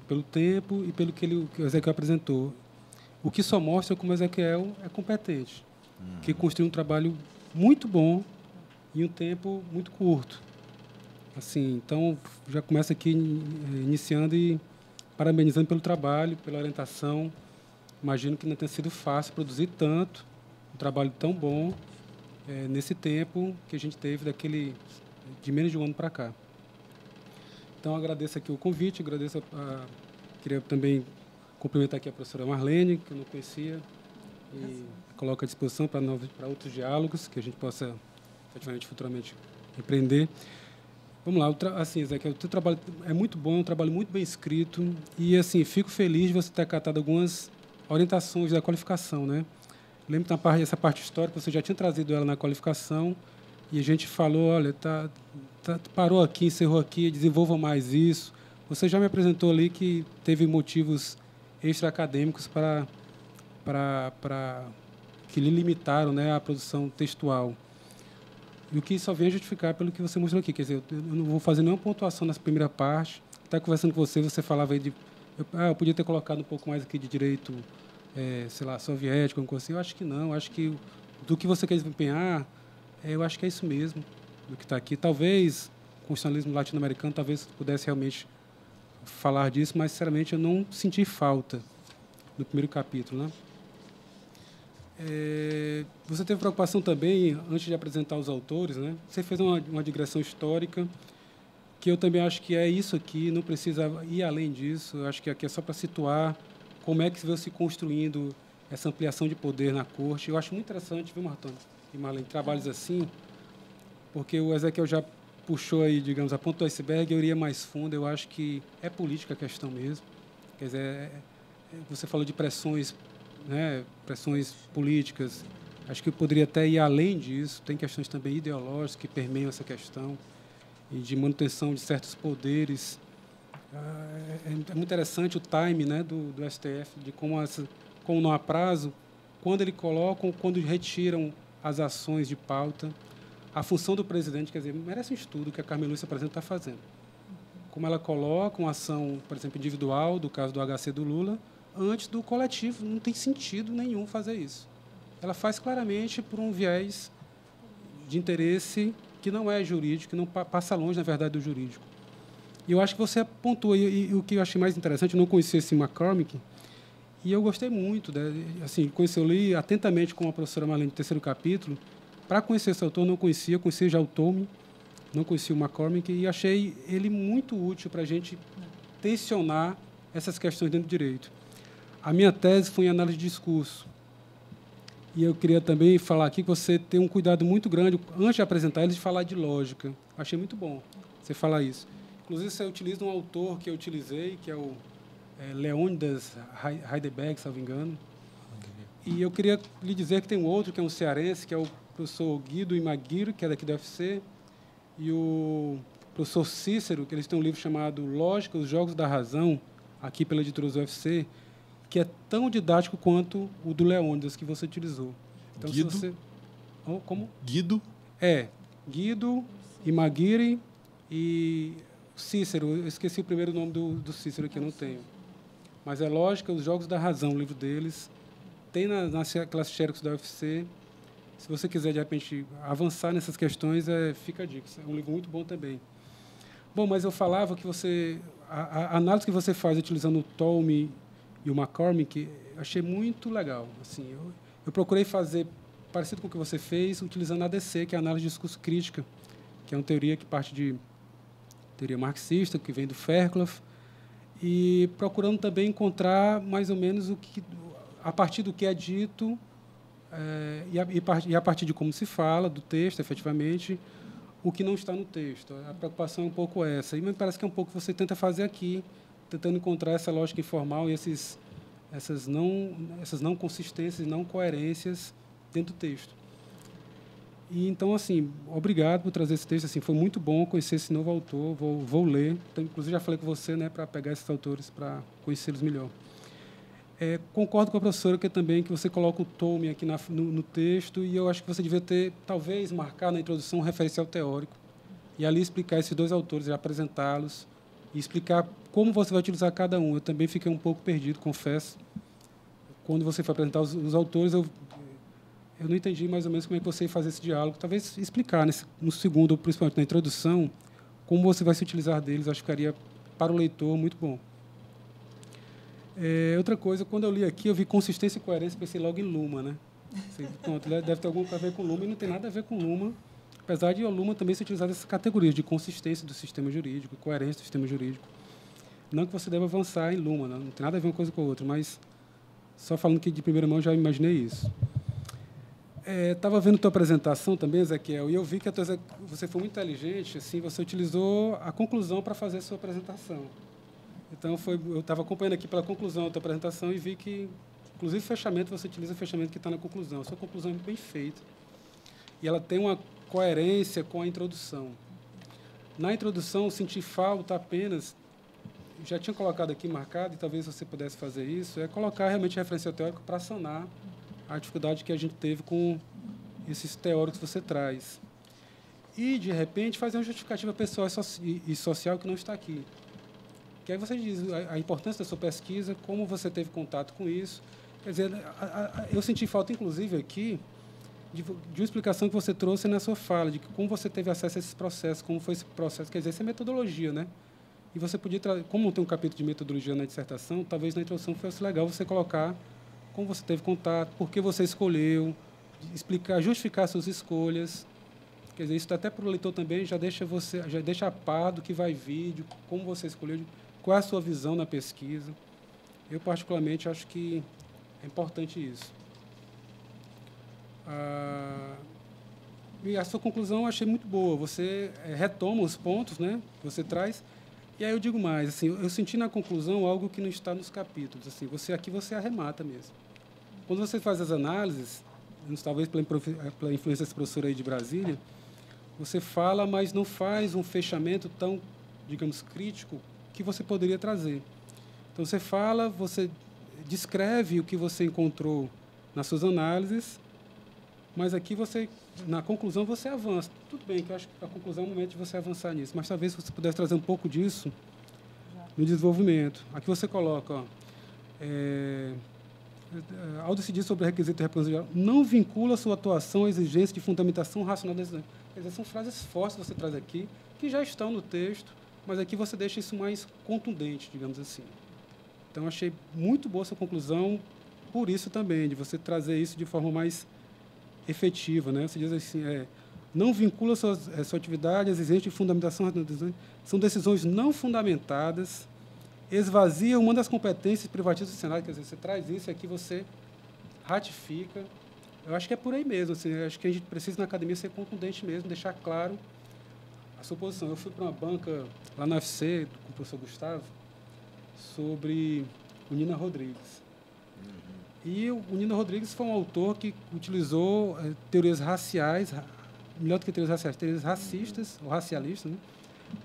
pelo tempo e pelo que o Ezequiel apresentou. O que só mostra como o Ezequiel é competente, que construiu um trabalho muito bom em um tempo muito curto. Assim, então, já começo aqui iniciando e parabenizando pelo trabalho, pela orientação. Imagino que não tenha sido fácil produzir tanto, um trabalho tão bom nesse tempo que a gente teve de menos de um ano para cá. Então, agradeço aqui o convite, queria também cumprimentar aqui a professora Marlene, que eu não conhecia, e coloco à disposição para outros diálogos que a gente possa, efetivamente, futuramente empreender. Vamos lá, assim, Ezequiel, o teu trabalho é muito bom, é um trabalho muito bem escrito, e assim, fico feliz de você ter acatado algumas orientações da qualificação, né? Lembro que essa parte histórica, você já tinha trazido ela na qualificação, e a gente falou, olha, parou aqui, encerrou aqui, desenvolva mais isso. Você já me apresentou ali que teve motivos extra-acadêmicos que lhe limitaram, né, a produção textual. E o que só vem a justificar pelo que você mostrou aqui. Quer dizer, eu não vou fazer nenhuma pontuação nessa primeira parte. Até conversando com você falava aí eu podia ter colocado um pouco mais aqui de direito, sei lá, soviético, alguma coisa assim. Eu acho que não. Eu acho que do que você quer desempenhar, eu acho que é isso mesmo, do que está aqui. Talvez, com o constitucionalismo latino-americano, talvez pudesse realmente falar disso, mas, sinceramente, eu não senti falta no primeiro capítulo, né? Você teve preocupação também, antes de apresentar os autores, né? Você fez uma digressão histórica, que eu também acho que é isso aqui, não precisa ir além disso. Eu acho que aqui é só para situar como é que veio se construindo essa ampliação de poder na corte. Eu acho muito interessante, viu, Martônio e Marlene, trabalhos assim, porque o Ezequiel já puxou aí, digamos, a ponta do iceberg, eu iria mais fundo. Eu acho que é política a questão mesmo. Quer dizer, você falou de pressões, né, pressões políticas. Acho que eu poderia até ir além disso. Tem questões também ideológicas que permeiam essa questão e de manutenção de certos poderes. É muito interessante o time, né, do STF, de como não há prazo, quando ele colocam, quando retiram as ações de pauta. A função do presidente, quer dizer, merece um estudo que a Carmen Lúcia, por exemplo, está fazendo. Como ela coloca uma ação, por exemplo, individual, do caso do HC do Lula, antes do coletivo. Não tem sentido nenhum fazer isso. Ela faz claramente por um viés de interesse que não é jurídico, que não passa longe, na verdade, do jurídico. E eu acho que você pontuou, e o que eu achei mais interessante, eu não conhecia esse McCormick, e eu gostei muito, assim, eu li atentamente com a professora Marlene no terceiro capítulo. Para conhecer esse autor, não conhecia já o Tome, não conhecia o McCormick, e achei ele muito útil para a gente tensionar essas questões dentro do direito. A minha tese foi em análise de discurso. E eu queria também falar aqui que você tem um cuidado muito grande, antes de apresentar eles, de falar de lógica. Achei muito bom você falar isso. Inclusive, você utiliza um autor que eu utilizei, que é o Leônidas Heidelberg, se não me engano. E eu queria lhe dizer que tem um outro, que é um cearense, que é o professor Guido Imaguirre, que é daqui da UFC, e o professor Cícero, que eles têm um livro chamado Lógica, os Jogos da Razão, aqui pela editora do UFC, que é tão didático quanto o do Leônidas, que você utilizou. Então, Guido? como? Guido? Guido Imaguirre E Cícero, eu esqueci o primeiro nome do Cícero aqui, eu não tenho. Mas é Lógica, Os Jogos da Razão, o livro deles. Tem nas classes Xerox da UFC. Se você quiser, de repente, avançar nessas questões, fica a dica. É um livro muito bom também. Bom, mas eu falava que a análise que você faz utilizando o Tolme e o McCormick, eu achei muito legal. Assim, eu procurei fazer parecido com o que você fez, utilizando a ADC, que é a análise de discurso crítica, que é uma teoria que parte de teoria marxista, que vem do Fairclough, e procurando também encontrar mais ou menos a partir do que é dito e a partir de como se fala do texto, efetivamente, o que não está no texto. A preocupação é um pouco essa. E me parece que é um pouco que você tenta fazer aqui, tentando encontrar essa lógica informal e essas não consistências e não coerências dentro do texto. E, então, assim, obrigado por trazer esse texto. Assim, foi muito bom conhecer esse novo autor. Vou ler. Então, inclusive, já falei com você, né, para pegar esses autores, para conhecê-los melhor. Concordo com a professora que você coloca o Tolme aqui no texto, e eu acho que você devia ter, talvez, marcar na introdução um referencial teórico e ali explicar esses dois autores, e apresentá-los e explicar como você vai utilizar cada um. Eu também fiquei um pouco perdido, confesso. Quando você foi apresentar os autores, eu não entendi mais ou menos como é que você ia fazer esse diálogo. Talvez explicar no segundo, ou principalmente na introdução, como você vai se utilizar deles. Acho que ficaria, para o leitor, muito bom. Outra coisa, quando eu li aqui, eu vi consistência e coerência, pensei logo em Luhmann, né? Pronto, deve ter alguma coisa a ver com Luhmann, e não tem nada a ver com Luhmann, apesar de o Luhmann também ser utilizado nessas categorias de consistência do sistema jurídico, coerência do sistema jurídico. Não que você deva avançar em Luhmann, não tem nada a ver uma coisa com a outra, mas só falando que de primeira mão já imaginei isso. Estava vendo tua apresentação também, Ezequiel, e eu vi que você foi muito inteligente, assim, você utilizou a conclusão para fazer a sua apresentação. Então, eu estava acompanhando aqui pela conclusão da tua apresentação e vi que, inclusive, fechamento, você utiliza o fechamento que está na conclusão. A sua conclusão é bem feita. E ela tem uma coerência com a introdução. Na introdução, eu senti falta apenas, já tinha colocado aqui marcado, e talvez você pudesse fazer isso, colocar realmente referencial teórico para sanar a dificuldade que a gente teve com esses teóricos que você traz. E, de repente, fazer uma justificativa pessoal e social que não está aqui. Que aí você diz a importância da sua pesquisa, como você teve contato com isso. Quer dizer, eu senti falta, inclusive, aqui, de uma explicação que você trouxe na sua fala, de como você teve acesso a esses processos, como foi esse processo. Quer dizer, isso é metodologia, né? E você podia, como não tem um capítulo de metodologia na dissertação, talvez na introdução fosse legal você colocar como você teve contato, por que você escolheu, explicar, justificar suas escolhas. Quer dizer, isso até para o leitor também já deixa a par do que vai vir, de como você escolheu, qual é a sua visão na pesquisa. Eu, particularmente, acho que é importante isso. E a sua conclusão eu achei muito boa. Você retoma os pontos, né, que você traz. E aí eu digo mais, assim, eu senti na conclusão algo que não está nos capítulos. Assim, aqui você arremata mesmo. Quando você faz as análises, talvez pela influência desse professor aí de Brasília, você fala, mas não faz um fechamento tão, digamos, crítico que você poderia trazer. Então, você fala, você descreve o que você encontrou nas suas análises, mas aqui na conclusão, você avança. Tudo bem, que eu acho que a conclusão é o momento de você avançar nisso, mas talvez você pudesse trazer um pouco disso no desenvolvimento. Aqui você coloca, ao decidir sobre o requisito de representação geral, não vincula sua atuação à exigência de fundamentação racional da decisão. Quer dizer, são frases fortes que você traz aqui, que já estão no texto, mas aqui você deixa isso mais contundente, digamos assim. Então, achei muito boa essa conclusão, por isso também, de você trazer isso de forma mais efetiva, né? Você diz assim, não vincula sua atividade à exigência de fundamentação, são decisões não fundamentadas, esvazia uma das competências privativas do Senado. Quer dizer, você traz isso e aqui você ratifica. Eu acho que é por aí mesmo. Assim, eu acho que a gente precisa, na academia, ser contundente mesmo, deixar claro a sua posição. Eu fui para uma banca lá na UFC, com o professor Gustavo, sobre o Nina Rodrigues. E o Nina Rodrigues foi um autor que utilizou teorias raciais, melhor do que teorias raciais, teorias racistas ou racialistas, né,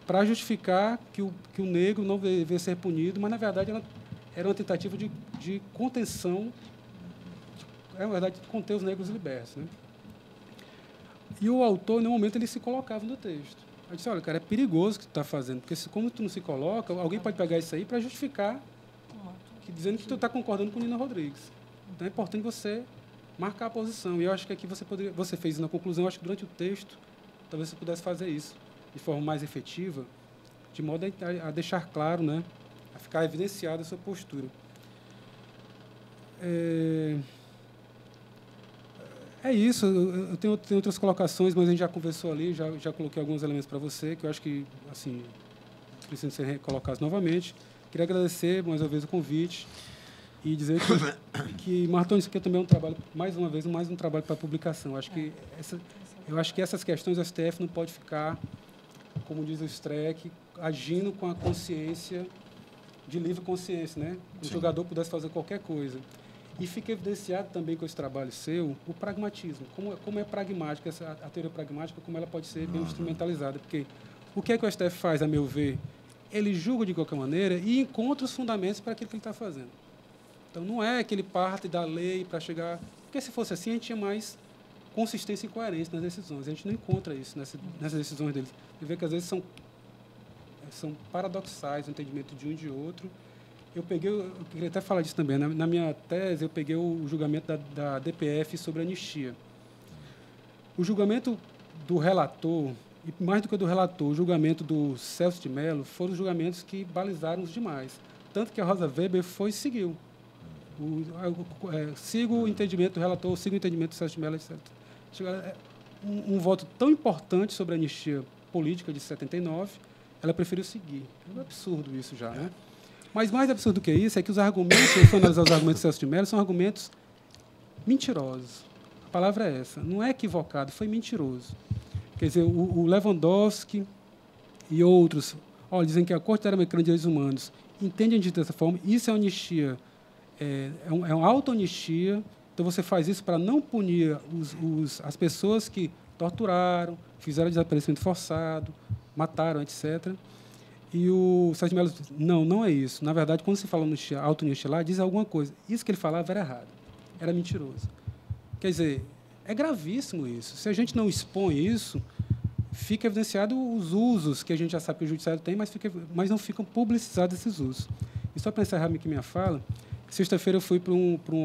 para justificar que o negro não deveria ser punido, mas, na verdade, ela era uma tentativa de contenção, na verdade, de conter os negros libertos. Né? E o autor, em nenhum momento, ele se colocava no texto. Eu disse, olha, cara, é perigoso o que tu está fazendo, porque como tu não se coloca, alguém pode pegar isso aí para justificar, dizendo que tu está concordando com Nina Rodrigues. Então é importante você marcar a posição. E eu acho que aqui você fez na conclusão, eu acho que durante o texto, talvez você pudesse fazer isso de forma mais efetiva, de modo a deixar claro, né, a ficar evidenciada a sua postura. É isso, eu tenho outras colocações, mas a gente já conversou ali, já coloquei alguns elementos para você, que eu acho que assim, precisam ser colocados novamente. Queria agradecer mais uma vez o convite e dizer que Martoni, isso aqui também é um trabalho, mais uma vez, mais um trabalho para publicação. Eu acho que essas questões o STF não pode ficar, como diz o Streck, agindo com a consciência, de livre consciência, né? O jogador pudesse fazer qualquer coisa. E fica evidenciado também com esse trabalho seu o pragmatismo, como é pragmática, a teoria pragmática, como ela pode ser bem instrumentalizada. Porque o que é que o STF faz, a meu ver? Ele julga de qualquer maneira e encontra os fundamentos para aquilo que ele está fazendo. Então, não é que ele parte da lei para chegar... Porque se fosse assim, a gente tinha mais consistência e coerência nas decisões. A gente não encontra isso nessas decisões deles. Você vê que, às vezes, são paradoxais o entendimento de um e de outro. Eu queria até falar disso também. Na minha tese, eu peguei o julgamento da DPF sobre a anistia. O julgamento do relator, e mais do que o do relator, o julgamento do Celso de Mello, foram os julgamentos que balizaram os demais. Tanto que a Rosa Weber seguiu. Sigo o entendimento do relator, sigo o entendimento do Celso de Mello, etc. Um voto tão importante sobre a anistia política de 79, ela preferiu seguir. É um absurdo isso já, né? Mas mais absurdo do que isso é que os argumentos, se eu for analisar os argumentos do Celso de Mello, são argumentos mentirosos. A palavra é essa. Não é equivocado, foi mentiroso. Quer dizer, o Lewandowski e outros dizem que a Corte Interamericana de Direitos Humanos entende a anistia dessa forma. Isso é anistia, é uma auto-anistia. Então, você faz isso para não punir as pessoas que torturaram, fizeram desaparecimento forçado, mataram, etc. E o Celso de Mello disse, não é isso. Na verdade, quando se fala auto-anistia lá, diz alguma coisa. Isso que ele falava era errado, era mentiroso. Quer dizer, é gravíssimo isso. Se a gente não expõe isso, fica evidenciado os usos que a gente já sabe que o judiciário tem, mas não ficam publicizados esses usos. E só para encerrar aqui minha fala, sexta-feira eu fui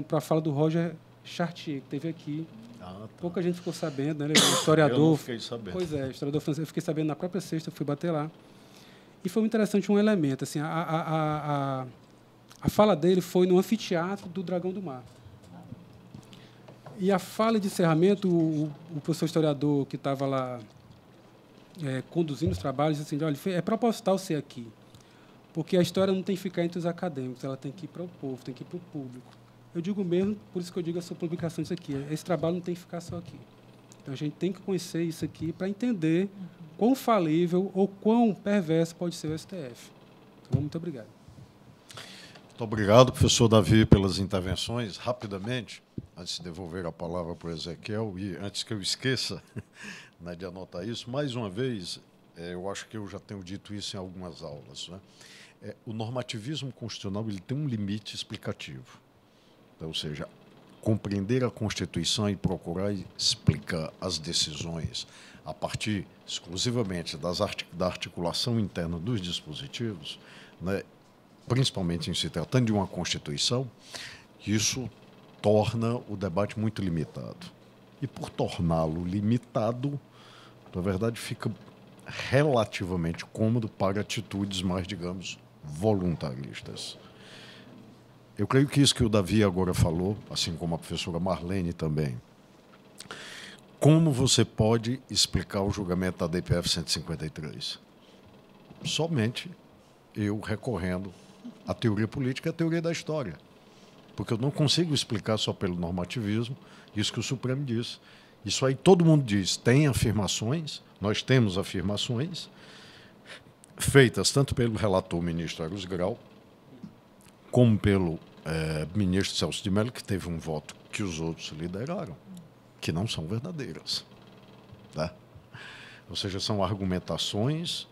para a fala do Roger Chartier, que esteve aqui. Pouca gente ficou sabendo, né? Ele é um historiador. Eu não fiquei sabendo. Pois é, historiador francês. Eu fiquei sabendo na própria sexta, fui bater lá. E foi muito interessante um elemento. Assim, a fala dele foi no anfiteatro do Dragão do Mar. E a fala de encerramento, o professor historiador que estava lá conduzindo os trabalhos, disse assim, olha, é proposital ser aqui, porque a história não tem que ficar entre os acadêmicos, ela tem que ir para o povo, tem que ir para o público. Eu digo mesmo, por isso que eu digo a sua publicação disso aqui, esse trabalho não tem que ficar só aqui. Então, a gente tem que conhecer isso aqui para entender quão falível ou quão perverso pode ser o STF. Então, muito obrigado. Muito obrigado, professor Davi, pelas intervenções. Rapidamente, antes de devolver a palavra para o Ezequiel, e antes que eu esqueça né, de anotar isso, mais uma vez, eu acho que eu já tenho dito isso em algumas aulas, né? O normativismo constitucional ele tem um limite explicativo. Então, ou seja, compreender a Constituição e procurar explicar as decisões a partir exclusivamente da articulação interna dos dispositivos, né, principalmente em se tratando de uma Constituição, isso torna o debate muito limitado. E, por torná-lo limitado, na verdade, fica relativamente cômodo para atitudes mais, digamos, voluntaristas. Eu creio que isso que o Davi agora falou, assim como a professora Marlene também, como você pode explicar o julgamento da DPF 153? Somente eu recorrendo à teoria política e à teoria da história. Porque eu não consigo explicar só pelo normativismo isso que o Supremo diz. Isso aí todo mundo diz. Tem afirmações, nós temos afirmações feitas tanto pelo relator ministro Eros Grau, como pelo ministro Celso de Mello, que teve um voto que os outros lideraram, que não são verdadeiras. Tá? Ou seja, são argumentações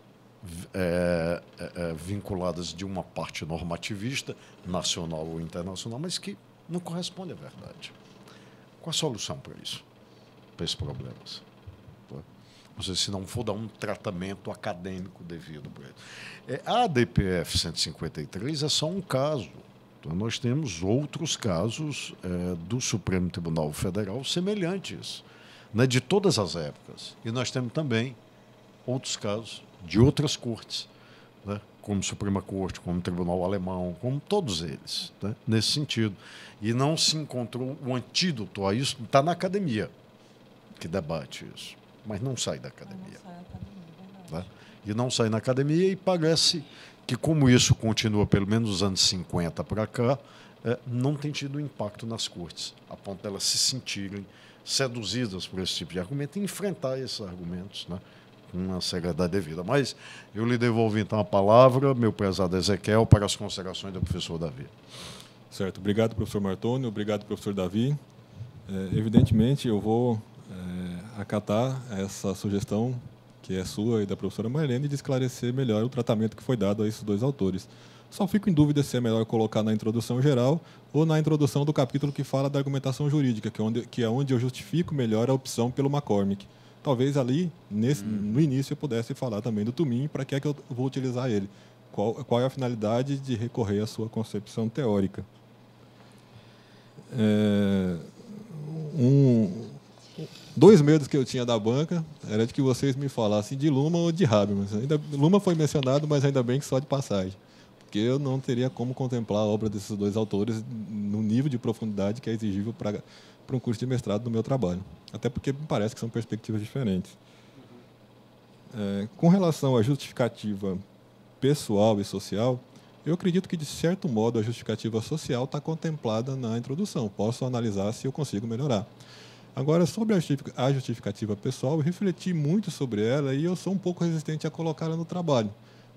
vinculadas de uma parte normativista, nacional ou internacional, mas que não corresponde à verdade. Qual a solução para isso? Para esses problemas? Tá? ou seja, se não for dar um tratamento acadêmico devido para ele. A DPF 153 é só um caso. Então, nós temos outros casos do Supremo Tribunal Federal semelhantes, né, de todas as épocas. E nós temos também outros casos de outras cortes, né, como Suprema Corte, como Tribunal Alemão, como todos eles, né, nesse sentido. E não se encontrou um antídoto a isso. Está na academia que debate isso, mas não sai da academia. Né? E não sai na academia, e parece que, como isso continua pelo menos dos anos 50 para cá, não tem tido impacto nas cortes, a ponto de elas se sentirem seduzidas por esse tipo de argumento e enfrentar esses argumentos, né, com uma seriedade devida. Mas eu lhe devolvo, então, a palavra, meu prezado Ezequiel, para as considerações do professor Davi. Certo. Obrigado, professor Martoni. Obrigado, professor Davi. Evidentemente, eu vou acatar essa sugestão que é sua e da professora Marlene, de esclarecer melhor o tratamento que foi dado a esses dois autores. Só fico em dúvida se é melhor colocar na introdução geral ou na introdução do capítulo que fala da argumentação jurídica, que é onde eu justifico melhor a opção pelo McCormick. Talvez ali, no início, eu pudesse falar também do Tumin, para que é que eu vou utilizar ele. Qual é a finalidade de recorrer à sua concepção teórica. Dois medos que eu tinha da banca era de que vocês me falassem de Luhmann ou de Habermas. Luhmann foi mencionado, mas ainda bem que só de passagem, porque eu não teria como contemplar a obra desses dois autores no nível de profundidade que é exigível para um curso de mestrado do meu trabalho. Até porque me parece que são perspectivas diferentes. Com relação à justificativa pessoal e social, eu acredito que, de certo modo, a justificativa social está contemplada na introdução. Posso analisar se eu consigo melhorar. Agora, sobre a justificativa pessoal, eu refleti muito sobre ela e eu sou um pouco resistente a colocá-la no trabalho.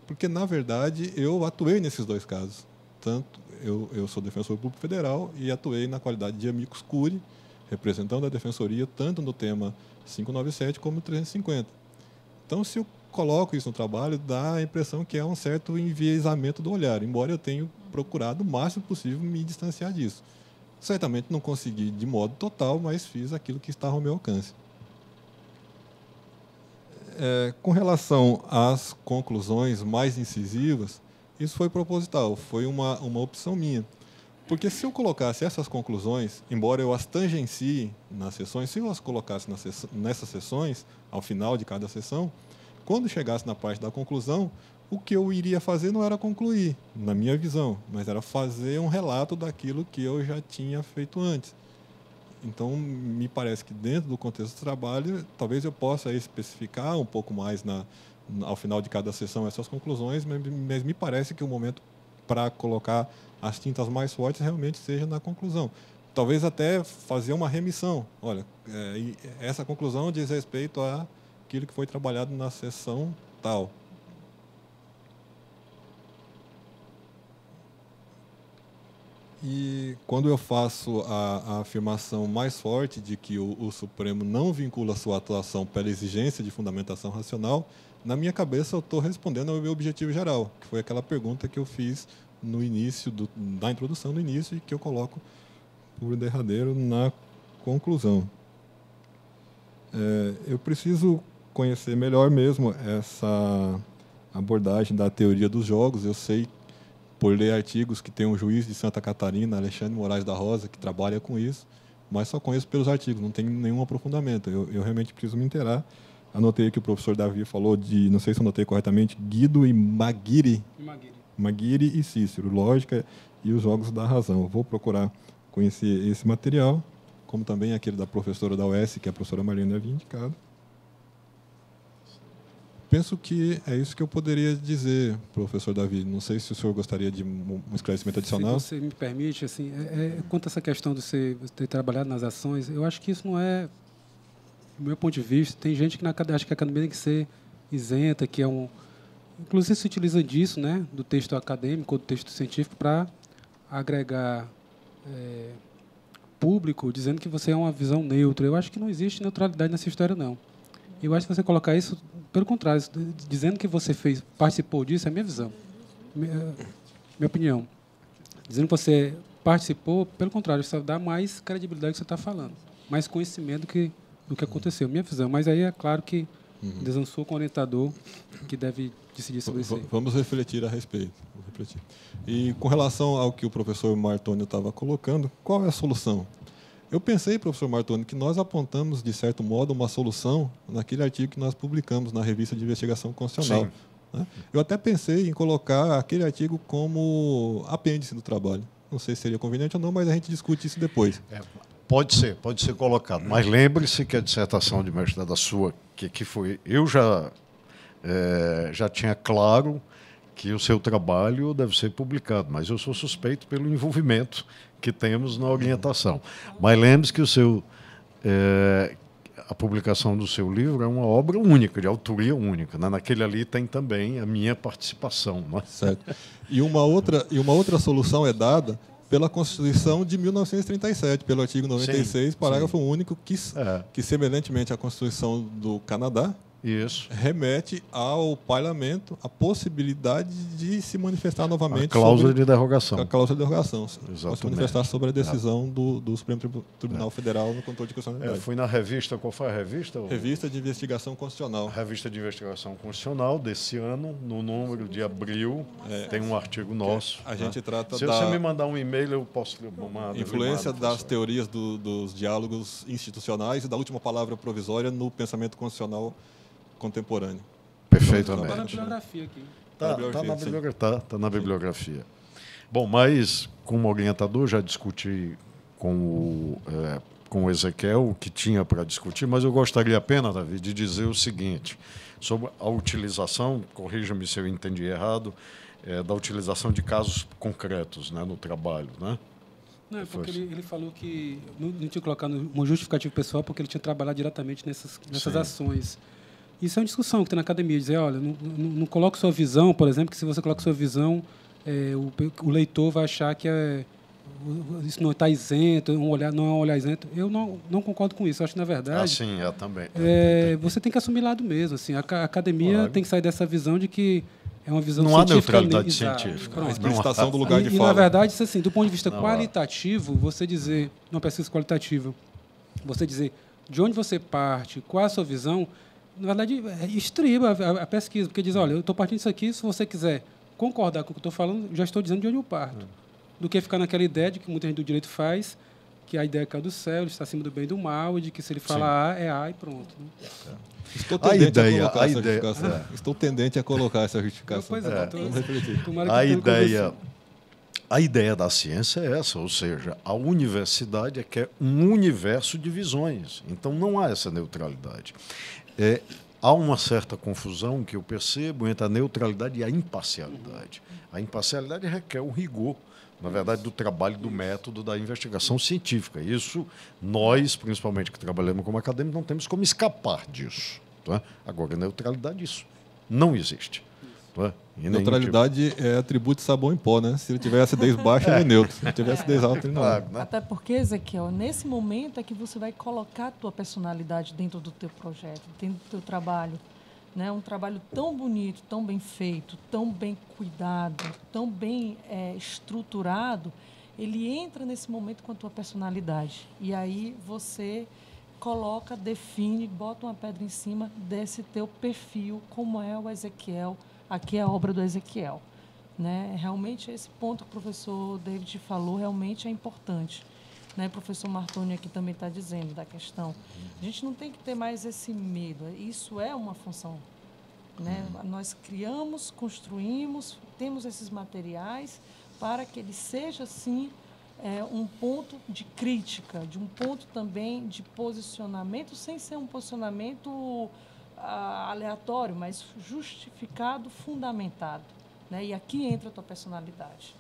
Porque, na verdade, eu atuei nesses dois casos. Tanto eu sou defensor público federal e atuei na qualidade de amicus curiae, representando a defensoria tanto no tema 597 como no 350. Então, se eu coloco isso no trabalho, dá a impressão que é um certo enviesamento do olhar, embora eu tenha procurado o máximo possível me distanciar disso. Certamente não consegui de modo total, mas fiz aquilo que estava ao meu alcance. Com relação às conclusões mais incisivas, isso foi proposital, foi uma opção minha. Porque se eu colocasse essas conclusões, embora eu as tangencie nas sessões, se eu as colocasse nessas sessões, ao final de cada sessão, quando chegasse na parte da conclusão, o que eu iria fazer não era concluir, na minha visão, mas era fazer um relato daquilo que eu já tinha feito antes. Então, me parece que dentro do contexto do trabalho, talvez eu possa especificar um pouco mais ao final de cada sessão essas conclusões, mas me parece que o momento para colocar as tintas mais fortes realmente seja na conclusão. Talvez até fazer uma remissão. Olha, essa conclusão diz respeito àquilo que foi trabalhado na sessão tal. E quando eu faço a afirmação mais forte de que o Supremo não vincula a sua atuação pela exigência de fundamentação racional, na minha cabeça eu estou respondendo ao meu objetivo geral, que foi aquela pergunta que eu fiz no início, na introdução do início, e que eu coloco por derradeiro na conclusão. Eu preciso conhecer melhor mesmo essa abordagem da teoria dos jogos. Eu sei, por ler artigos, que tem um juiz de Santa Catarina, Alexandre Moraes da Rosa, que trabalha com isso, mas só conheço pelos artigos, não tem nenhum aprofundamento. Eu realmente preciso me inteirar. Anotei que o professor Davi falou de, não sei se eu anotei corretamente, Guido e Maguire e Cícero, Lógica e os Jogos da Razão. Eu vou procurar conhecer esse material, como também aquele da professora da UES, que a professora Marlene havia indicado. Penso que é isso que eu poderia dizer, professor Davi. Não sei se o senhor gostaria de um esclarecimento adicional. Se você me permite, assim, quanto a essa questão de você ter trabalhado nas ações, eu acho que isso não é, do meu ponto de vista, tem gente que acha que a academia tem que ser isenta, que é um... Inclusive se utiliza disso, né, do texto acadêmico ou do texto científico para agregar público, dizendo que você é uma visão neutra. Eu acho que não existe neutralidade nessa história, não. Eu acho que você colocar isso, pelo contrário, dizendo que você participou disso, é a minha visão, minha opinião. Dizendo que você participou, pelo contrário, isso dá mais credibilidade do que você está falando, mais conhecimento do que aconteceu, minha visão. Mas aí é claro que Deus não sou o orientador que deve decidir sobre isso aí. Vamos refletir a respeito. E com relação ao que o professor Martoni estava colocando, qual é a solução? Eu pensei, professor Martoni, que nós apontamos, de certo modo, uma solução naquele artigo que nós publicamos na Revista de Investigação Constitucional. Né? Eu até pensei em colocar aquele artigo como apêndice do trabalho. Não sei se seria conveniente ou não, mas a gente discute isso depois. Pode ser colocado. Mas lembre-se que a dissertação de mestrado da sua, que foi... Eu já tinha claro que o seu trabalho deve ser publicado, mas eu sou suspeito pelo envolvimento que temos na orientação. Mas lembre-se que a publicação do seu livro é uma obra única, de autoria única. Né? Naquele ali tem também a minha participação. Né? Certo. E uma outra solução é dada pela Constituição de 1937, pelo artigo 96, parágrafo único, que semelhantemente à Constituição do Canadá, isso remete ao parlamento a possibilidade de se manifestar novamente. A cláusula de derrogação. A cláusula de derrogação. Exatamente. Se manifestar sobre a decisão do Supremo Tribunal Federal no controle de constitucionalidade. Fui na revista, qual foi a revista? Revista de Investigação Constitucional. Revista de Investigação Constitucional desse ano, no número de abril, tem um artigo nosso. A gente trata Se você me mandar um e-mail, eu posso mandar. Influência das teorias dos diálogos institucionais e da última palavra provisória no pensamento constitucional contemporâneo. Perfeitamente. Está na bibliografia aqui. Está na bibliografia. Bom, mas como orientador já discuti com o Ezequiel o que tinha para discutir, mas eu gostaria apenas, Davi, de dizer o seguinte, sobre a utilização, corrija-me se eu entendi errado, da utilização de casos concretos, né, no trabalho, né? Não, é porque ele falou que não tinha que colocar no justificativo pessoal porque ele tinha trabalhado diretamente nessas ações. Isso é uma discussão que tem na academia, dizer, olha, não coloque sua visão, por exemplo, que se você coloca sua visão, o leitor vai achar que isso não está isento, não é um olhar isento. Eu não concordo com isso. Eu acho que, na verdade, também. Você tem que assumir lado mesmo. Assim, a academia tem que sair dessa visão de que é uma visão não científica. Não há neutralidade científica. A explicitação do lugar de fala. E, na verdade, assim, do ponto de vista qualitativo, você dizer, numa pesquisa qualitativa, você dizer de onde você parte, qual é a sua visão, na verdade, estriba a pesquisa, porque diz, olha, eu estou partindo disso aqui, se você quiser concordar com o que eu estou falando, já estou dizendo de onde eu parto. Do que ficar naquela ideia de que muita gente do direito faz, que a ideia caiu do céu, ele está acima do bem e do mal, e de que se ele fala A, é A e pronto. Né? Estou tendente a colocar essa justificação. Pois vamos refletir. A ideia da ciência é essa, ou seja, a universidade é um universo de visões. Então, não há essa neutralidade. Há uma certa confusão que eu percebo entre a neutralidade e a imparcialidade. A imparcialidade requer o rigor, na verdade, do trabalho, do método, da investigação científica. Isso, nós, principalmente que trabalhamos como acadêmicos, não temos como escapar disso. Tá? Agora, a neutralidade, isso não existe. Tá? Neutralidade é atributo de sabão em pó, né? Se ele tiver acidez baixa, ele é neutro. Se ele tiver acidez alta, ele não é. Né? Até porque, Ezequiel, nesse momento é que você vai colocar a tua personalidade dentro do teu projeto, dentro do teu trabalho. Né? Um trabalho tão bonito, tão bem feito, tão bem cuidado, tão bem estruturado, ele entra nesse momento com a tua personalidade. E aí você coloca, define, bota uma pedra em cima desse teu perfil, como é o Ezequiel. Aqui é a obra do Ezequiel. Né? Realmente, esse ponto que o professor David falou realmente é importante. Né? O professor Martoni aqui também está dizendo da questão. A gente não tem que ter mais esse medo. Isso é uma função. Né? Nós criamos, construímos, temos esses materiais para que ele seja, sim, um ponto de crítica, de um ponto também de posicionamento, sem ser um posicionamento aleatório, mas justificado, fundamentado. Né? E aqui entra a tua personalidade.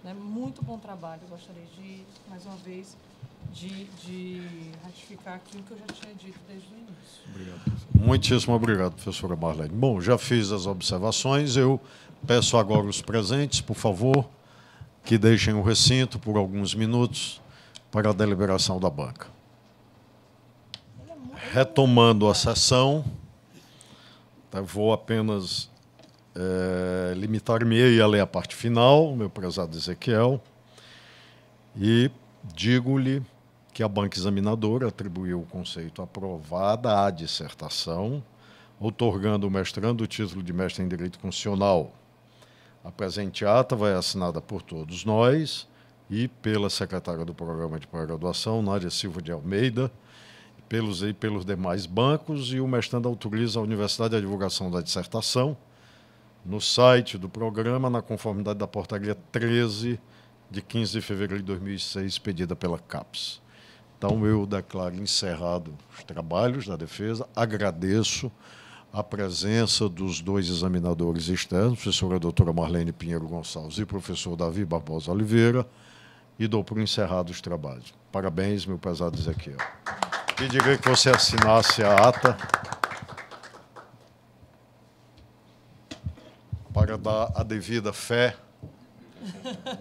Né? Muito bom trabalho. Eu gostaria de, mais uma vez, de ratificar aquilo que eu já tinha dito desde o início. Obrigado. Muitíssimo obrigado, professora Marlene. Bom, já fiz as observações. Eu peço agora os presentes, por favor, que deixem o recinto por alguns minutos para a deliberação da banca. Retomando a sessão, vou apenas limitar-me a ler a parte final, meu prezado Ezequiel, e digo-lhe que a banca examinadora atribuiu o conceito aprovada à dissertação outorgando ao mestrando o título de mestre em Direito Constitucional. A presente ata vai assinada por todos nós e pela secretária do Programa de Pós-Graduação, Nádia Silva de Almeida, pelos demais bancos, e o mestrando autoriza a Universidade a divulgação da dissertação no site do programa, na conformidade da portaria 13, de 15 de fevereiro de 2006, pedida pela CAPES. Então, eu declaro encerrado os trabalhos da defesa, agradeço a presença dos dois examinadores externos, professora doutora Marlene Pinheiro Gonçalves e professor Davi Barbosa Oliveira, e dou por encerrado os trabalhos. Parabéns, meu pesado Ezequiel. Pediria que você assinasse a ata para dar a devida fé,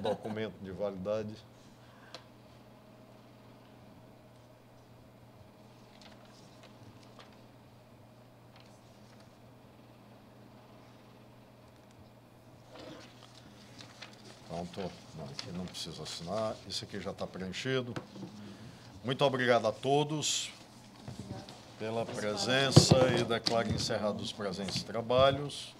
documento de validade. Pronto. Não, aqui não precisa assinar. Isso aqui já está preenchido. Muito obrigado a todos pela presença e declaro encerrados os presentes trabalhos.